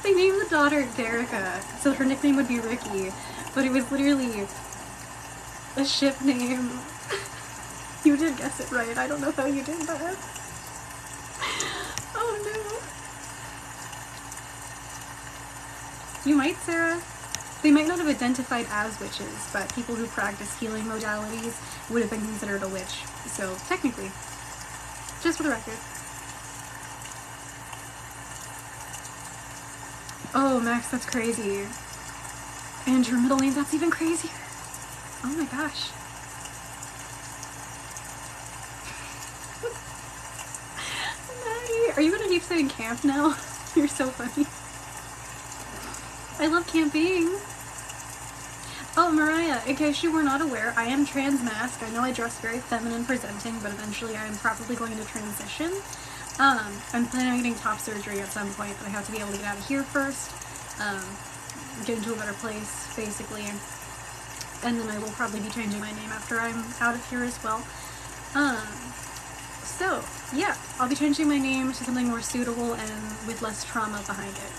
S1: They named the daughter Derica, so her nickname would be Ricky, but it was literally a ship name. You did guess it right. I don't know how you did that. Oh no. You might, Sarah. They might not have identified as witches, but people who practice healing modalities would have been considered a witch. So, technically. Just for the record. Oh, Max, that's crazy. And your middle name, that's even crazier. Oh my gosh. Maddie, are you gonna keep saying camp now? You're so funny. I love camping. Oh, Mariah, in case you were not aware, I am trans mask. I know I dress very feminine presenting, but eventually I am probably going to transition. I'm planning on getting top surgery at some point, but I have to be able to get out of here first. Get into a better place, basically. And then I will probably be changing my name after I'm out of here as well. So, yeah, I'll be changing my name to something more suitable and with less trauma behind it.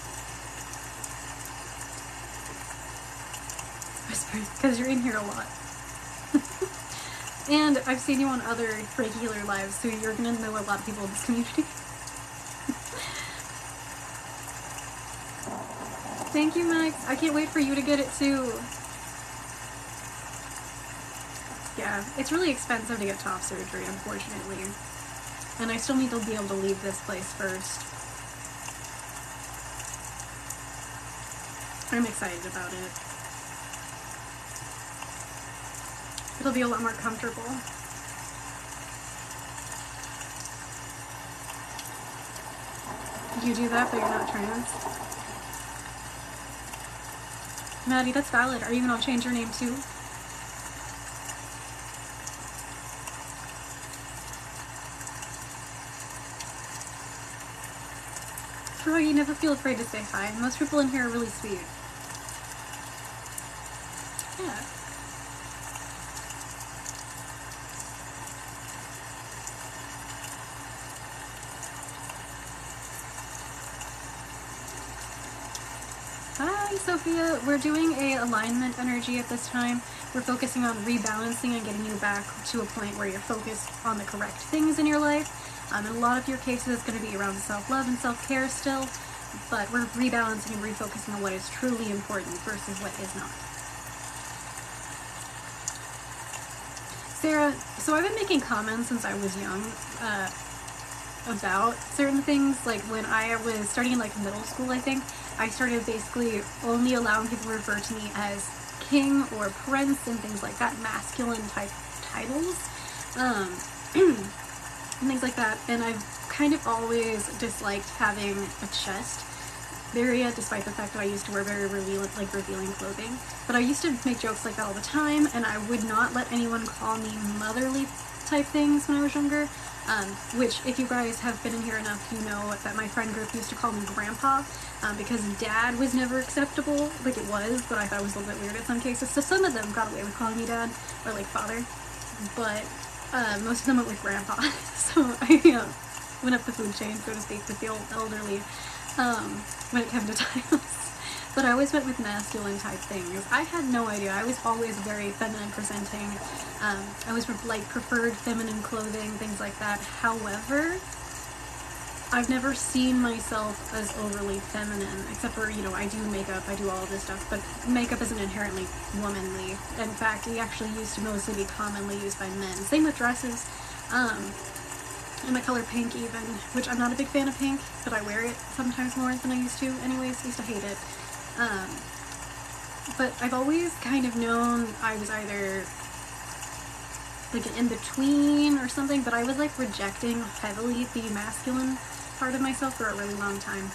S1: Because you're in here a lot. And I've seen you on other Reiki Healer lives, so you're gonna know a lot of people in this community. Thank you, Max. I can't wait for you to get it too. Yeah, it's really expensive to get top surgery, unfortunately. And I still need to be able to leave this place first. I'm excited about it. It'll be a lot more comfortable. You do that, but you're not trans? Maddie, that's valid. Are you gonna change your name too? Froggy, never feel afraid to say hi. Most people in here are really sweet. Yeah. Hi, Sophia. We're doing a alignment energy at this time. We're focusing on rebalancing and getting you back to a point where you're focused on the correct things in your life. In a lot of your cases, it's going to be around self-love and self-care still, but we're rebalancing and refocusing on what is truly important versus what is not. Sarah, so I've been making comments since I was young about certain things. Like when I was starting in like middle school, I think, I started basically only allowing people to refer to me as king or prince and things like that, masculine type titles. And things like that, and I've kind of always disliked having a chest area, despite the fact that I used to wear very revealing clothing. But I used to make jokes like that all the time, and I would not let anyone call me motherly type things when I was younger, which if you guys have been in here enough, you know that my friend group used to call me grandpa, because dad was never acceptable. Like it was, but I thought it was a little bit weird in some cases. So some of them got away with calling me dad, or like father, but most of them went with grandpa. So I went up the food chain, so to speak, with the elderly when it came to titles. But I always went with masculine type things. I had no idea. I was always very feminine presenting. I always like preferred feminine clothing, things like that. However, I've never seen myself as overly feminine, except for, you know, I do makeup, I do all of this stuff, but makeup isn't inherently womanly. In fact, it actually used to mostly be commonly used by men. Same with dresses, and the color pink even, which I'm not a big fan of pink, but I wear it sometimes more than I used to. Anyways, I used to hate it. But I've always kind of known I was either like an in-between or something, but I was like rejecting heavily the masculine part of myself for a really long time.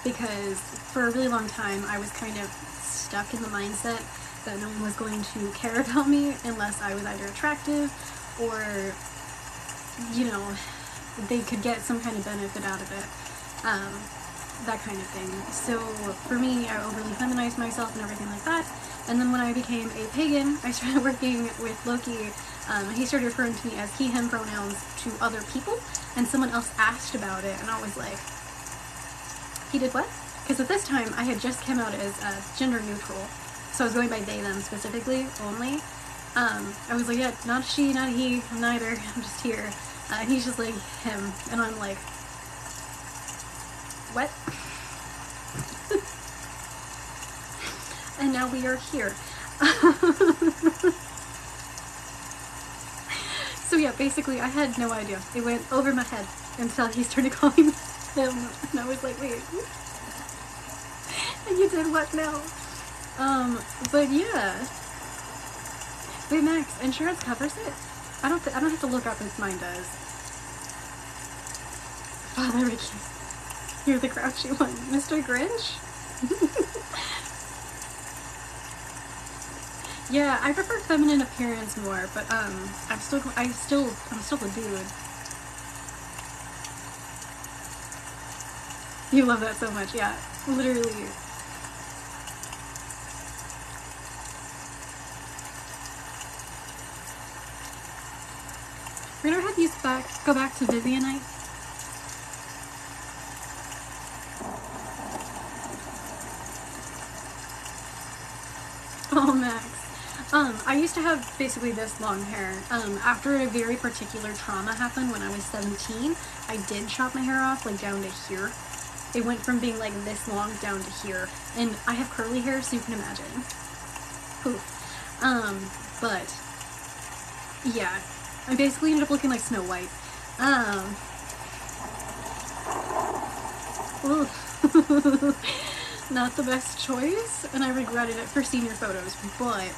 S1: Because for a really long time I was kind of stuck in the mindset that no one was going to care about me unless I was either attractive or, you know, they could get some kind of benefit out of it. That kind of thing. So for me, I overly feminized myself and everything like that. And then when I became a pagan, I started working with Loki. He started referring to me as he, him pronouns to other people, and someone else asked about it, and I was like, he did what? Because at this time, I had just come out as gender neutral, so I was going by they, them specifically, only. I was like, yeah, not she, not he, I'm neither, I'm just here. And he's just like, him, and I'm like, what? And now we are here. So yeah, basically I had no idea. It went over my head until he started calling me him, and I was like, wait, you did what now? But yeah. Wait, Max, insurance covers it? I don't have to look up if mine does. Father Ricky. You're the grouchy one. Mr. Grinch? Yeah, I prefer feminine appearance more, but I'm still a dude. You love that so much, yeah. Literally. We're gonna have you go back to Vivianite. Oh, Max. I used to have basically this long hair. After a very particular trauma happened when I was 17, I did chop my hair off, like, down to here. It went from being, like, this long down to here. And I have curly hair, so you can imagine. Poof. But, yeah. I basically ended up looking like Snow White. Not the best choice, and I regretted it for senior photos, but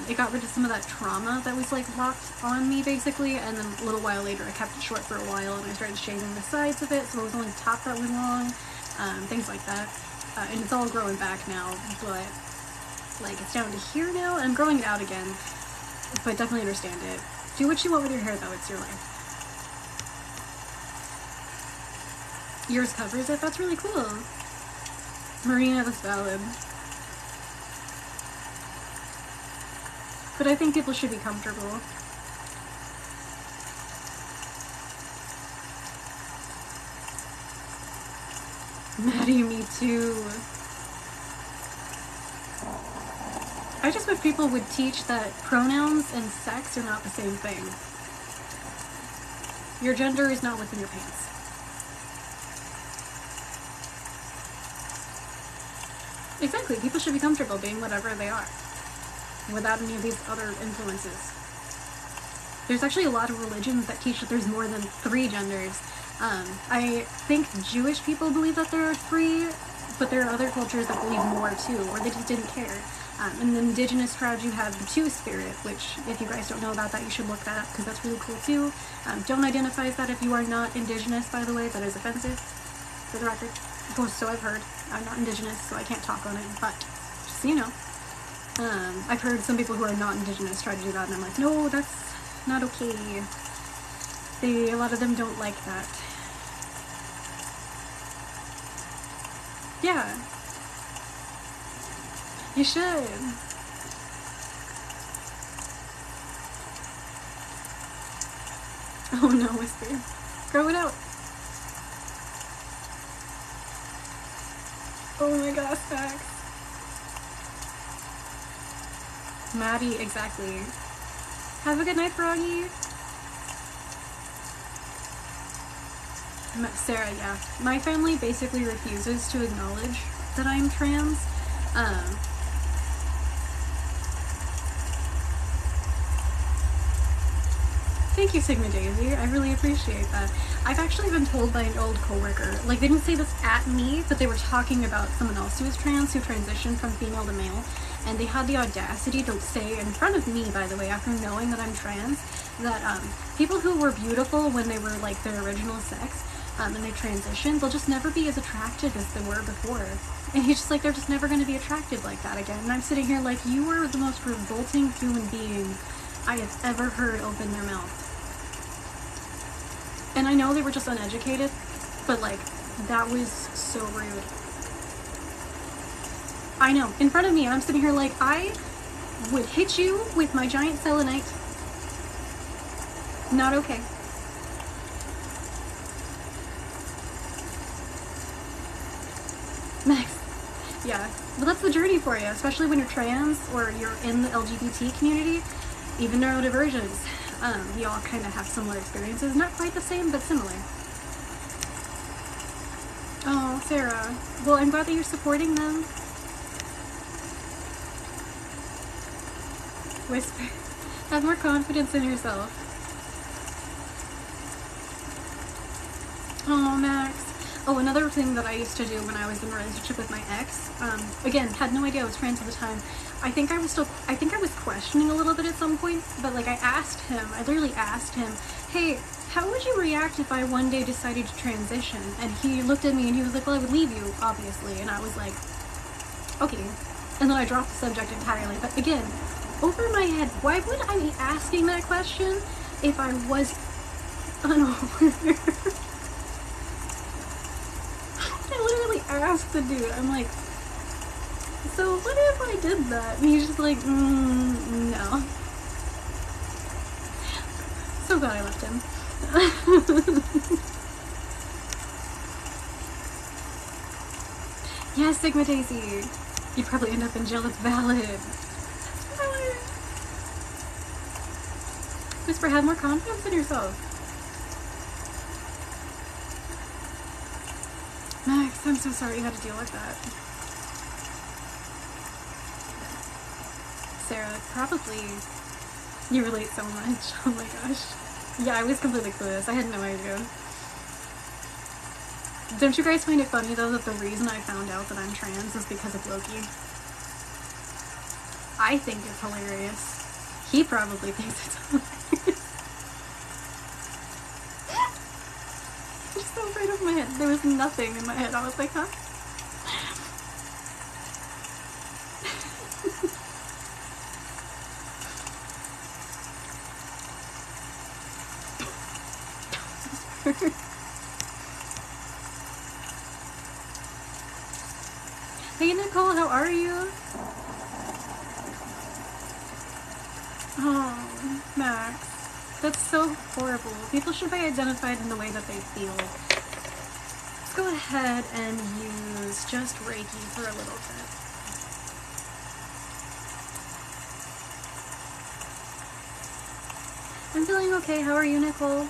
S1: it got rid of some of that trauma that was like locked on me basically, and then a little while later I kept it short for a while and I started shaving the sides of it, so it was only the top that was long, things like that. And it's all growing back now, but like it's down to here now, and I'm growing it out again, but definitely understand it. Do what you want with your hair though, it's your life. Yours covers it? That's really cool. Marina, that's valid. But I think people should be comfortable. Maddie, me too. I just wish people would teach that pronouns and sex are not the same thing. Your gender is not within your pants. Exactly, people should be comfortable being whatever they are, without any of these other influences. There's actually a lot of religions that teach that there's more than 3 genders. I think Jewish people believe that there are 3, but there are other cultures that believe more too, or they just didn't care. In the indigenous tribes you have the Two-Spirit, which if you guys don't know about that, you should look that up because that's really cool too. Don't identify as that if you are not indigenous, by the way, that is offensive, for the record. Oh, so I've heard. I'm not indigenous, so I can't talk on it, but just so you know. I've heard some people who are not indigenous try to do that, and I'm like, no, that's not okay. A lot of them don't like that. Yeah. You should. Oh no, Whisper. Grow it out. Oh my gosh, Max. Maddie, exactly. Have a good night, Froggy. Sarah, yeah. My family basically refuses to acknowledge that I'm trans. Thank you, Sigma Daisy. I really appreciate that. I've actually been told by an old coworker, like they didn't say this at me, but they were talking about someone else who was trans, who transitioned from female to male, and they had the audacity to say in front of me, by the way, after knowing that I'm trans, that people who were beautiful when they were like their original sex, and they transitioned, they'll just never be as attractive as they were before. And he's just like, they're just never going to be attractive like that again. And I'm sitting here like, you are the most revolting human being I have ever heard open their mouth. And I know they were just uneducated, but like, that was so rude. I know, in front of me, and I'm sitting here like, I would hit you with my giant selenite. Not okay. Max. Yeah, but that's the journey for you, especially when you're trans or you're in the LGBT community, even neurodivergents. We all kind of have similar experiences. Not quite the same, but similar. Oh, Sarah. Well, I'm glad that you're supporting them. Whisper. Have more confidence in yourself. Oh, Max. Oh, another thing that I used to do when I was in a relationship with my ex, again, had no idea I was trans at the time. I think I was questioning a little bit at some point, but like I literally asked him, hey, how would you react if I one day decided to transition? And he looked at me and he was like, well, I would leave you, obviously. And I was like, okay. And then I dropped the subject entirely. But again, over my head, why would I be asking that question if I was unaware? I literally asked the dude, I'm like, so what if I did that? And he's just like, no. So glad I left him. Yes, Sigma Daisy. You'd probably end up in jail. It's valid. Whisper, have more confidence in yourself. Max, I'm so sorry you had to deal with that. Sarah, probably you relate so much. Oh my gosh. Yeah, I was completely clueless. I had no idea. Don't you guys find it funny though that the reason I found out that I'm trans is because of Loki? I think it's hilarious. He probably thinks it's hilarious. Just so right over my head. There was nothing in my head. I was like, huh? Hey Nicole, how are you? Oh, Max. That's so horrible. People should be identified in the way that they feel. Let's go ahead and use just Reiki for a little bit. I'm feeling okay. How are you, Nicole?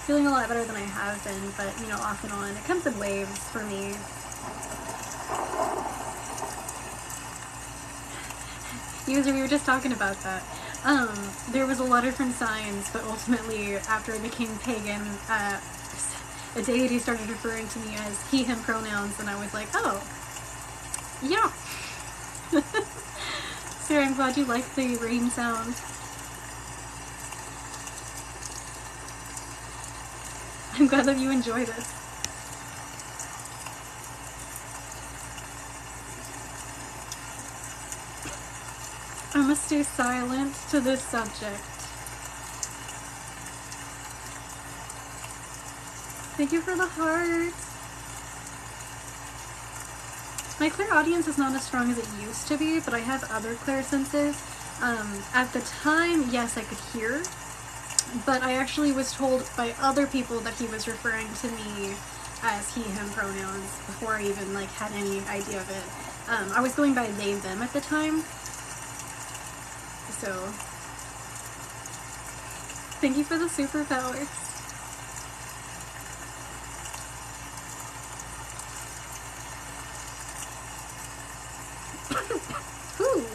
S1: Feeling a lot better than I have been, but, you know, off and on. It comes in waves for me. User, we were just talking about that. There was a lot of different signs, but ultimately, after I became pagan, a deity started referring to me as he, him pronouns, and I was like, oh, yeah. Sarah, I'm glad you like the rain sound. I'm glad that you enjoy this. I must stay silent to this subject. Thank you for the heart. My clairaudience is not as strong as it used to be, but I have other clairsenses. At the time, yes, I could hear, but I actually was told by other people that he was referring to me as he, him pronouns before I even like had any idea of it. I was going by they, them at the time. So, thank you for the superpowers. Ooh.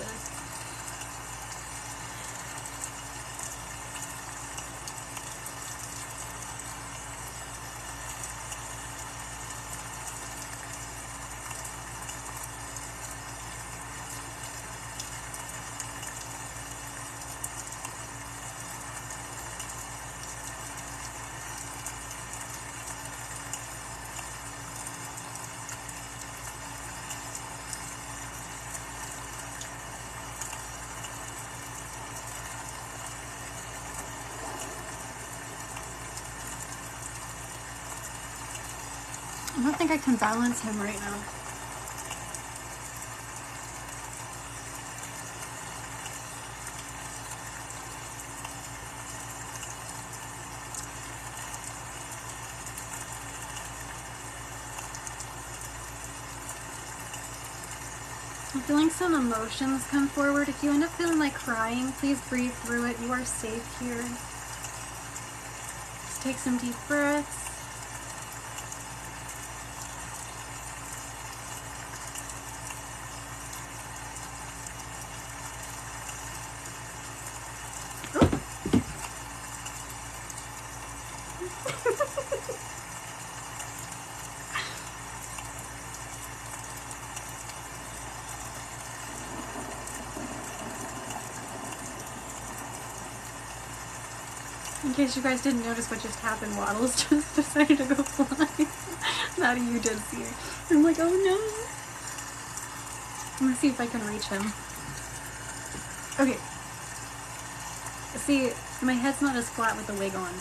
S1: I don't think I can balance him right now. I'm feeling some emotions come forward. If you end up feeling like crying, please breathe through it. You are safe here. Just take some deep breaths. In case you guys didn't notice what just happened, Waddles just decided to go flying. Maddie, you did see it. I'm like, oh no. I'm gonna see if I can reach him. Okay. See, my head's not as flat with the wig on.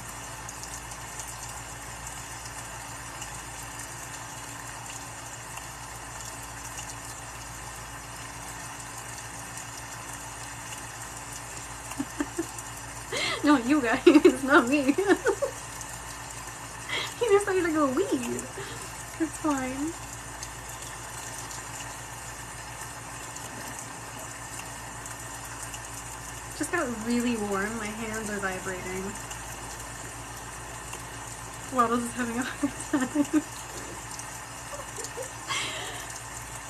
S1: No, you guys, not me. He decided to go weed. It's fine. Just got really warm. My hands are vibrating. Waddles is having a hard time.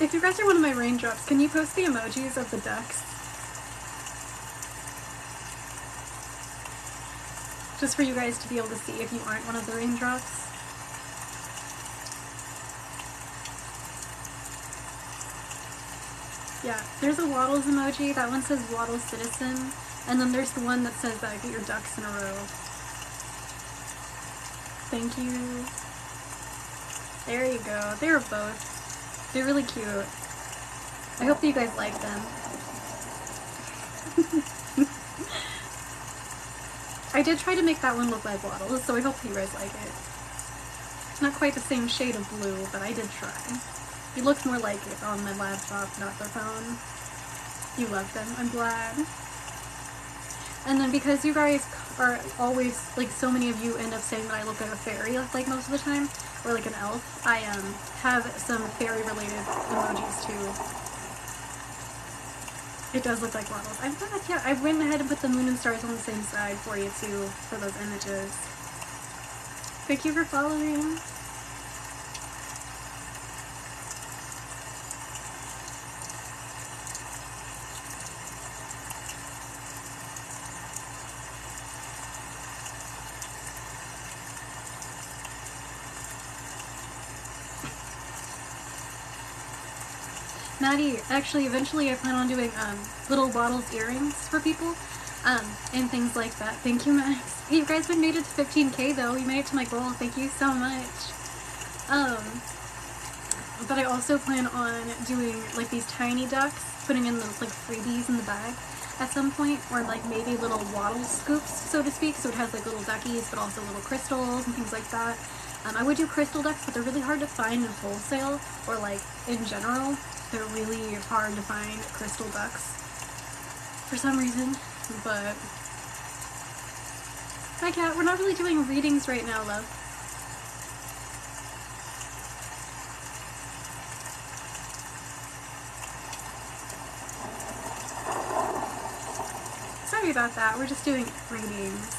S1: If you guys are one of my raindrops, can you post the emojis of the ducks? Just for you guys to be able to see if you aren't one of the raindrops. Yeah, there's a Waddles emoji. That one says Waddles Citizen. And then there's the one that says get your ducks in a row. Thank you. There you go. They're both. They're really cute. I hope that you guys like them. I did try to make that one look like Waddles, so I hope you guys like it. Not quite the same shade of blue, but I did try. It looks more like it on my laptop, not the phone. You love them, I'm glad. And then because you guys are always, like so many of you end up saying that I look like a fairy like most of the time, or like an elf, I have some fairy related emojis too. It does look like Waddles. I'm glad, yeah, I went ahead and put the moon and stars on the same side for you too, for those images. Thank you for following. Maddie, actually, eventually I plan on doing little Waddles earrings for people, and things like that. Thank you, Max. Hey, you guys have made it to 15K though. You made it to my goal. Thank you so much. But I also plan on doing like these tiny ducks, putting in those like freebies in the bag at some point, or like maybe little Waddles scoops, so to speak. So it has like little duckies, but also little crystals and things like that. I would do crystal ducks, but they're really hard to find in wholesale, or like in general. They're really hard to find crystal ducks for some reason, but hi cat, we're not really doing readings right now, love. Sorry about that, we're just doing readings.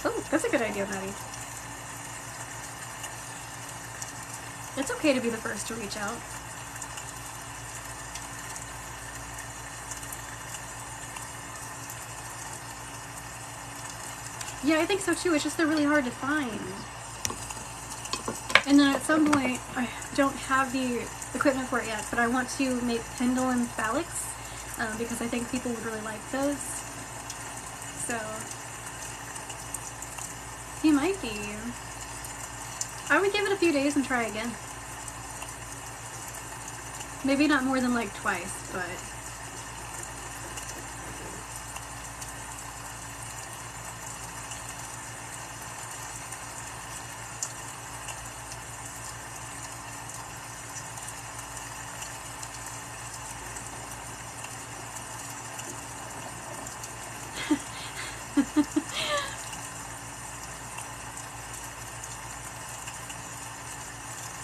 S1: Oh, that's a good idea, Maddie. It's okay to be the first to reach out. Yeah, I think so too. It's just they're really hard to find. And then at some point, I don't have the equipment for it yet, but I want to make pendulum phallics because I think people would really like those. So, he might be. I would give it a few days and try again. Maybe not more than like twice, but...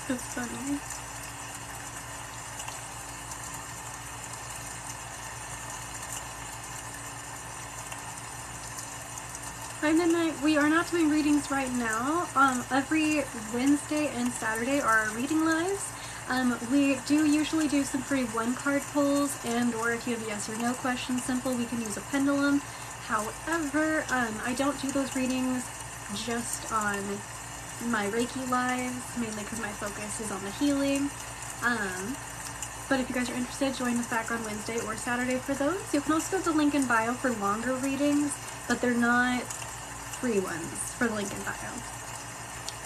S1: That's funny. Hi Midnight, we are not doing readings right now. Every Wednesday and Saturday are our reading lives. We do usually do some pretty one-card pulls, and or if you have yes or no questions simple, we can use a pendulum. However, I don't do those readings just on my Reiki lives, mainly because my focus is on the healing. But if you guys are interested, join us back on Wednesday or Saturday for those. You can also go to the link in bio for longer readings, but they're not free ones for the link in bio.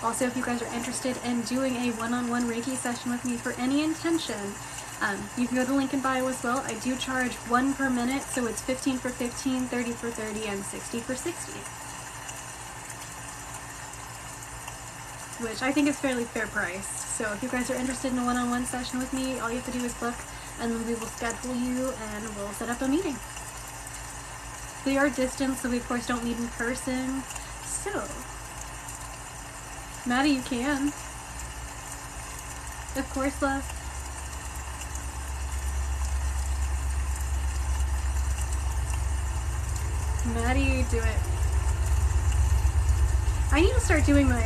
S1: Also, if you guys are interested in doing a one-on-one Reiki session with me for any intention, you can go to the link in bio as well. I do charge 1 per minute, so it's 15 for 15, 30 for 30, and 60 for 60. Which I think is fairly fair price. So if you guys are interested in a one-on-one session with me, all you have to do is book, and then we will schedule you and we'll set up a meeting. We are distant, so we of course don't meet in person. So, Maddie, you can. Of course, love. Maddie, do it. I need to start doing my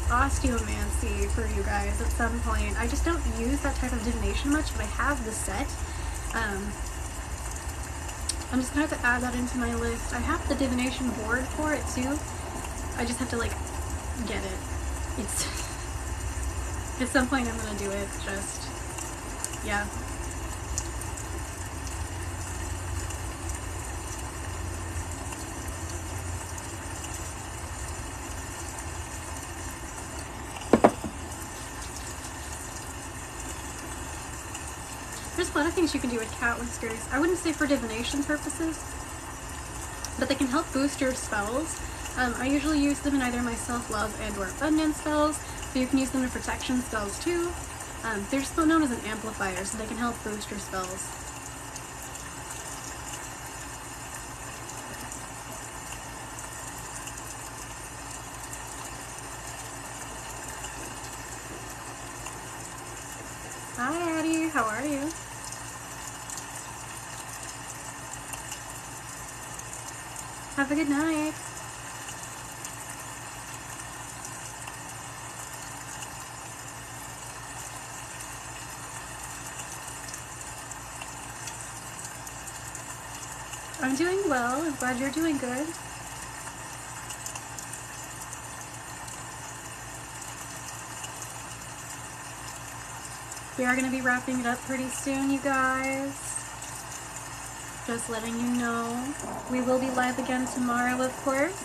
S1: osteomancy for you guys at some point. I just don't use that type of divination much, but I have the set. I'm just gonna have to add that into my list. I have the divination board for it too. I just have to like get it. It's at some point I'm gonna do it. Just yeah. There's a lot of things you can do with cat whiskers. I wouldn't say for divination purposes, but they can help boost your spells. I usually use them in either my self-love and or abundance spells, but you can use them in protection spells too. They're just known as an amplifier, so they can help boost your spells. Hi Addie, how are you? Have a good night. I'm doing well. I'm glad you're doing good. We are going to be wrapping it up pretty soon, you guys. Just letting you know. We will be live again tomorrow, of course.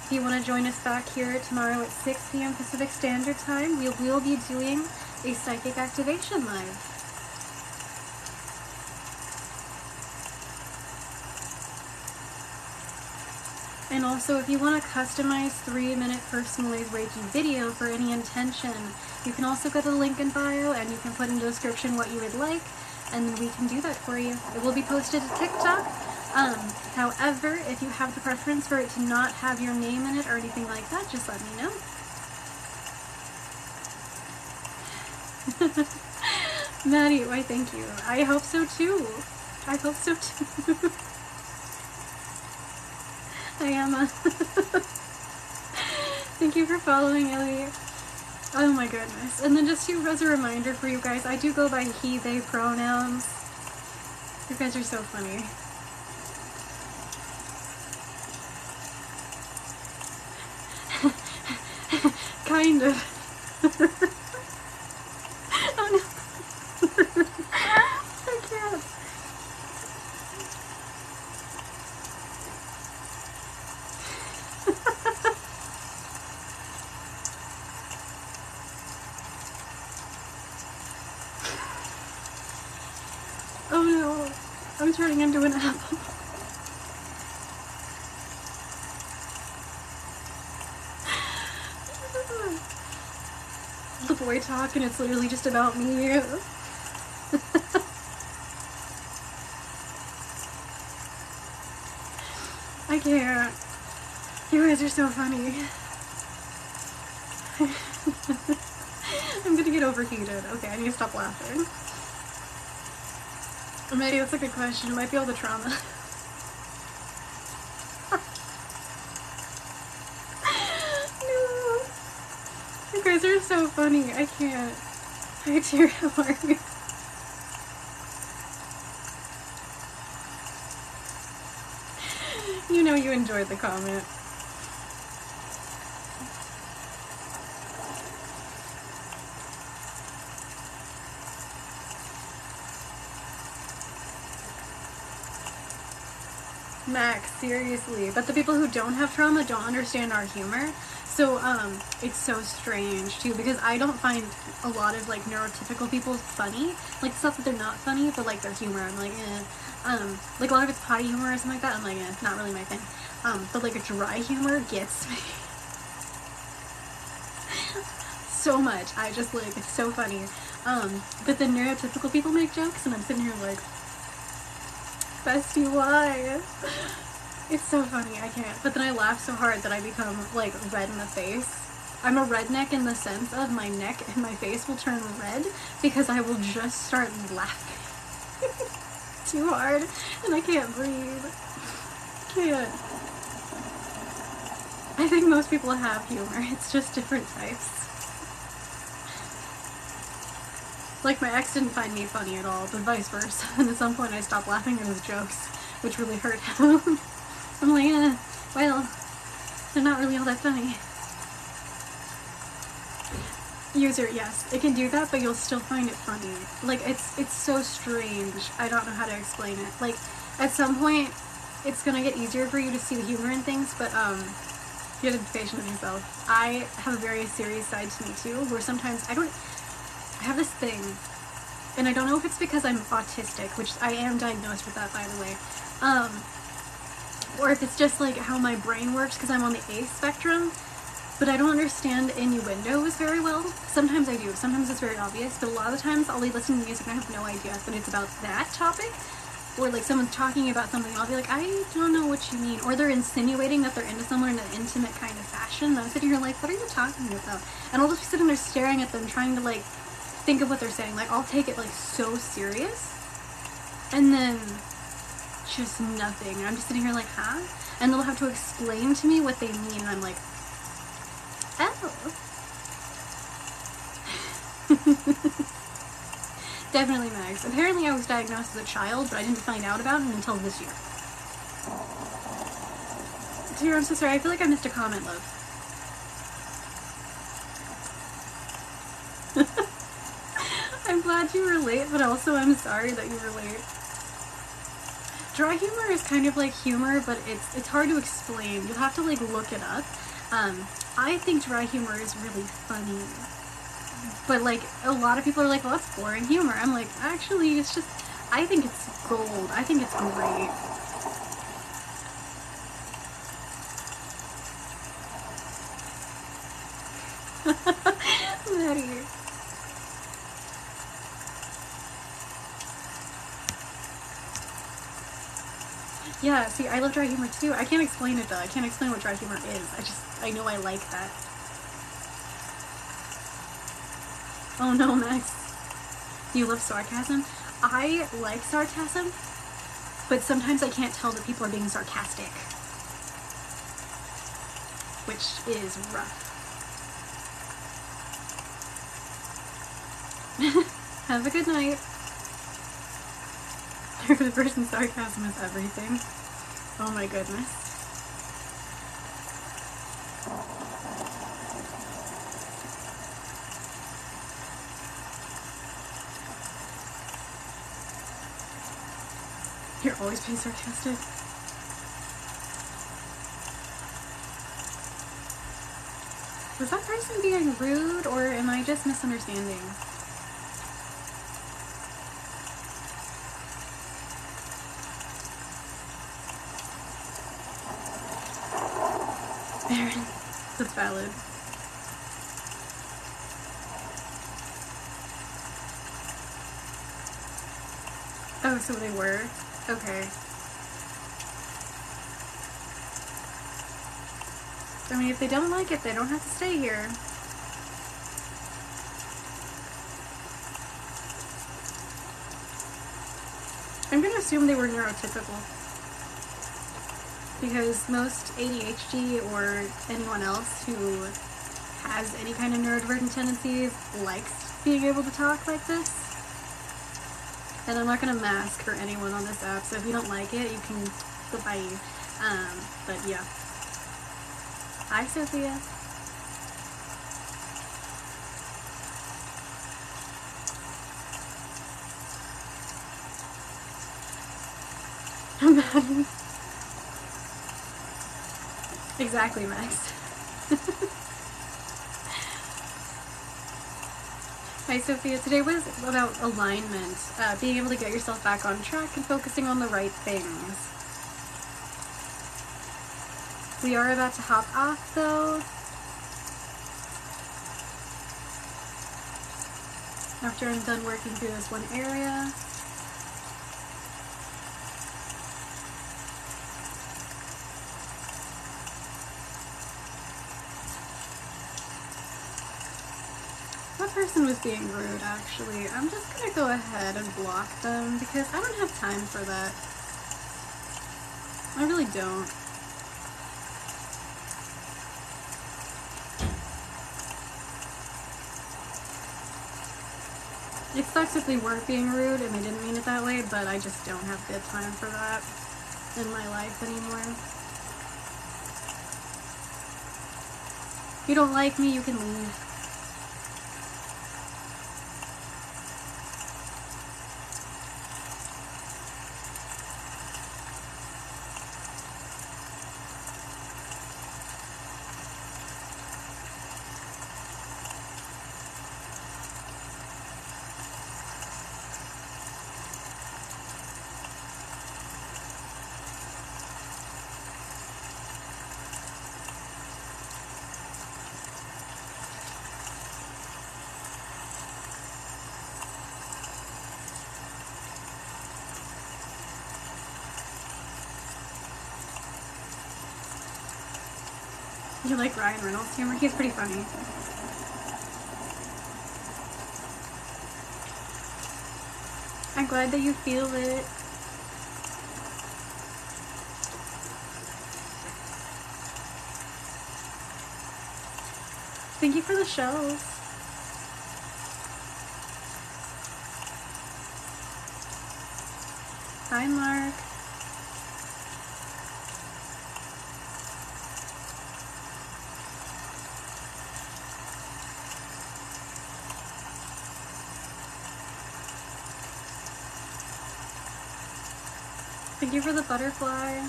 S1: If you want to join us back here tomorrow at 6 p.m. Pacific Standard Time, we will be doing a psychic activation live. And also, if you want a customized 3-minute personalized Reiki video for any intention, you can also go to the link in bio and you can put in the description what you would like, and we can do that for you. It will be posted to TikTok. However, if you have the preference for it to not have your name in it or anything like that, just let me know. Maddie, why thank you. I hope so too. I hope so too. I am. Thank you for following, Ellie. Oh my goodness. And then just as a reminder for you guys, I do go by he, they pronouns. You guys are so funny. kind of. Oh no. I can't. Oh no. I'm turning into an apple. The boy talk, and it's literally just about me. I can't. You guys are so funny. I'm gonna get overheated. Okay, I need to stop laughing. Maybe that's a good question. It might be all the trauma. No. You guys are so funny. I can't. Hi, dear. How are you? You know you enjoyed the comment. Max, seriously. But the people who don't have trauma don't understand our humor. So, it's so strange, too, because I don't find a lot of, like, neurotypical people funny. Like, stuff that they're not funny, but, like, their humor, I'm like, eh. Like, a lot of it's potty humor or something like that, I'm like, eh, not really my thing. But, like, a dry humor gets me so much. I just, like, it's so funny. But the neurotypical people make jokes, and I'm sitting here like, bestie, why? It's so funny, I can't. But then I laugh so hard that I become, like, red in the face. I'm a redneck in the sense of my neck and my face will turn red because I will just start laughing too hard and I can't breathe. Can't. I think most people have humor. It's just different types. Like, my ex didn't find me funny at all, but vice versa. And at some point I stopped laughing at his jokes, which really hurt him. I'm like, well, they're not really all that funny. User, yes, it can do that, but you'll still find it funny. Like, it's so strange. I don't know how to explain it. Like, at some point, it's gonna get easier for you to see the humor in things, but, you have to be patient with yourself. I have a very serious side to me, too, where sometimes I have this thing, and I don't know if it's because I'm autistic, which I am diagnosed with that, by the way, or if it's just, like, how my brain works, because I'm on the A spectrum, but I don't understand innuendos very well. Sometimes I do, sometimes it's very obvious, but a lot of the times I'll be listening to music and I have no idea that it's about that topic, or, like, someone's talking about something, I'll be like, I don't know what you mean, or they're insinuating that they're into someone in an intimate kind of fashion, and I'm sitting here like, what are you talking about? And I'll just be sitting there staring at them, trying to, like, think of what they're saying. Like, I'll take it, like, so serious, and then just nothing. I'm just sitting here like, huh? And they'll have to explain to me what they mean, and I'm like, oh. Definitely Max. Apparently I was diagnosed as a child, but I didn't find out about it until this year. Dear, I'm so sorry. I feel like I missed a comment, love. I'm glad you relate, but also I'm sorry that you relate. Dry humor is kind of like humor, but it's hard to explain. You'll have to, like, look it up. I think dry humor is really funny. But, like, a lot of people are like, well, that's boring humor. I'm like, actually, it's just, I think it's gold. I think it's great. Maddie. Yeah, see, I love dry humor too. I can't explain it though. I can't explain what dry humor is. I know I like that. Oh no, Max. You love sarcasm? I like sarcasm, but sometimes I can't tell that people are being sarcastic, which is rough. Have a good night. For the person, sarcasm is everything. Oh my goodness. You're always being sarcastic. Was that person being rude, or am I just misunderstanding? Aaron, that's valid. Oh, so they were? Okay. I mean, if they don't like it, they don't have to stay here. I'm gonna assume they were neurotypical. Because most ADHD or anyone else who has any kind of neurodivergent tendencies likes being able to talk like this. And I'm not gonna mask for anyone on this app, so if you don't like it, you can goodbye. But yeah. Hi, Sophia. Imagine. Exactly, Max. Hi, Sophia. Today was about alignment, being able to get yourself back on track and focusing on the right things. We are about to hop off, though. After I'm done working through this one area. That person was being rude, actually. I'm just gonna go ahead and block them because I don't have time for that. I really don't. It sucks if they weren't being rude and they didn't mean it that way, but I just don't have good time for that in my life anymore. If you don't like me, you can leave. You like Ryan Reynolds' humor? He's pretty funny. I'm glad that you feel it. Thank you for the shows. Hi, Mark. Thank you for the butterfly.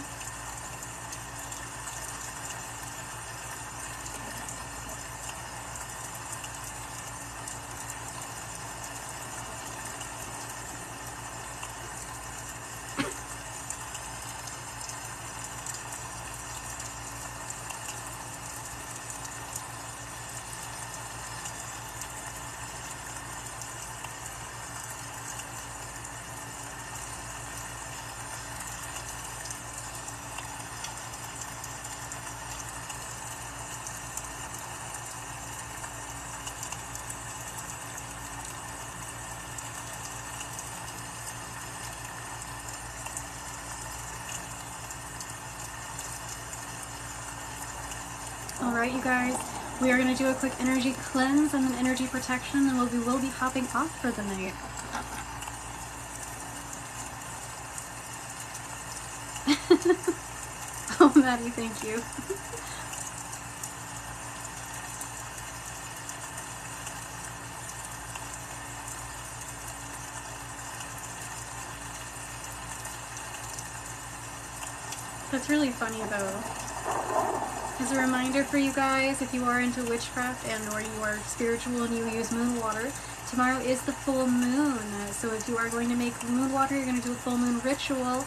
S1: Alright, you guys, we are going to do a quick energy cleanse and an energy protection, and we will be hopping off for the night. Oh, Maddie, thank you. That's really funny though. As a reminder for you guys, if you are into witchcraft and or you are spiritual and you use moon water, tomorrow is the full moon. So if you are going to make moon water, you're going to do a full moon ritual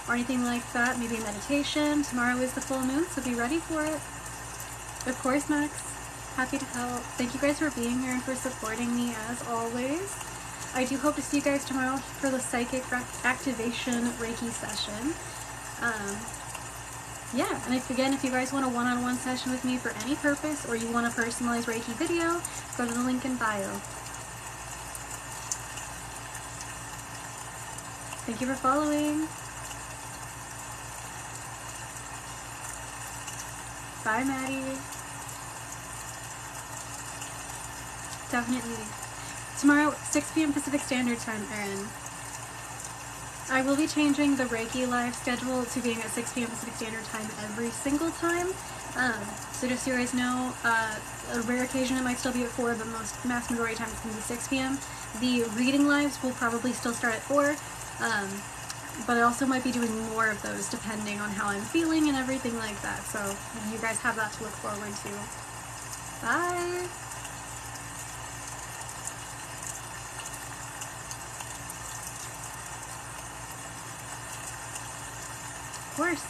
S1: or anything like that, maybe a meditation. Tomorrow is the full moon, so be ready for it. Of course, Max. Happy to help. Thank you guys for being here and for supporting me as always. I do hope to see you guys tomorrow for the psychic activation Reiki session. Yeah, and if you guys want a one-on-one session with me for any purpose, or you want a personalized Reiki video, go to the link in bio. Thank you for following. Bye, Maddie. Definitely. Tomorrow, 6 p.m. Pacific Standard Time, Erin. I will be changing the Reiki live schedule to being at 6 p.m. Pacific Standard Time every single time. So just so you guys know, a rare occasion it might still be at 4, but mass majority of time it's going to be 6 p.m. The reading lives will probably still start at 4, but I also might be doing more of those depending on how I'm feeling and everything like that. So you guys have that to look forward to. Bye! Of course.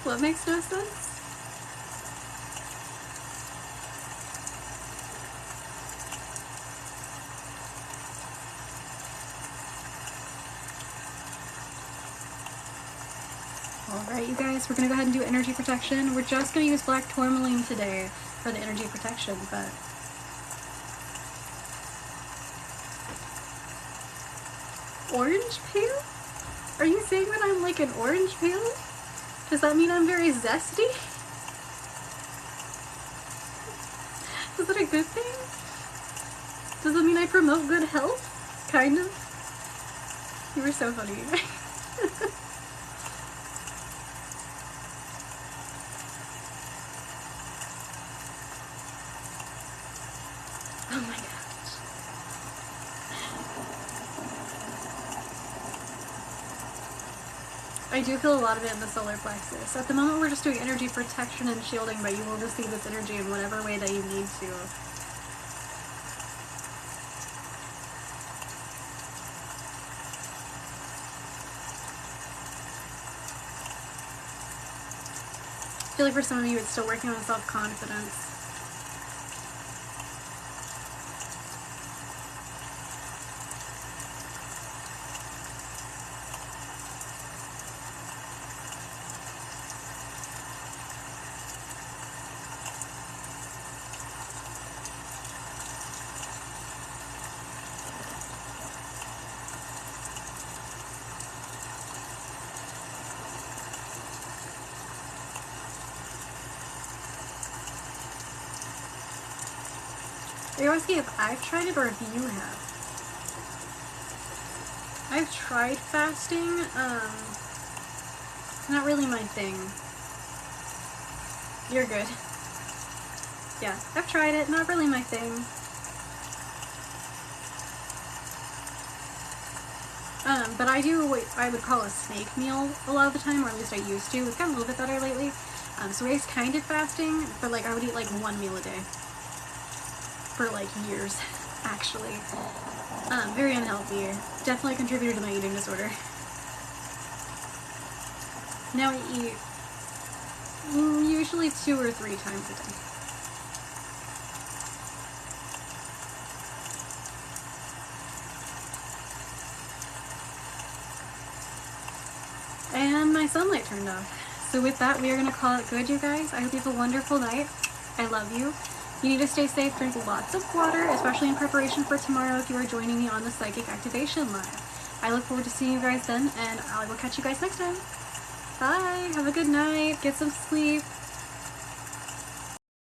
S1: What makes no sense? Alright, you guys, we're going to go ahead and do energy protection. We're just going to use black tourmaline today for the energy protection, but... Orange peel? Are you saying that I'm like an orange peel? Does that mean I'm very zesty? Is that a good thing? Does it mean I promote good health? Kind of. You were so funny. Oh my gosh. I do feel a lot of it in the solar plexus. At the moment we're just doing energy protection and shielding, but you will receive this energy in whatever way that you need to. I feel like for some of you it's still working on self-confidence. Are you asking if I've tried it or if you have? I've tried fasting. It's not really my thing. You're good. Yeah, I've tried it. Not really my thing. But I do what I would call a snake meal a lot of the time, or at least I used to. It's gotten a little bit better lately. So I was kind of fasting, but like I would eat like 1 meal a day. For like years, actually. Very unhealthy. Definitely contributed to my eating disorder. Now I eat usually 2 or 3 times a day. And my sunlight turned off. So with that, we are going to call it good, you guys. I hope you have a wonderful night. I love you. You need to stay safe, drink lots of water, especially in preparation for tomorrow if you are joining me on the Psychic Activation Live. I look forward to seeing you guys then, and I will catch you guys next time. Bye! Have a good night. Get some sleep.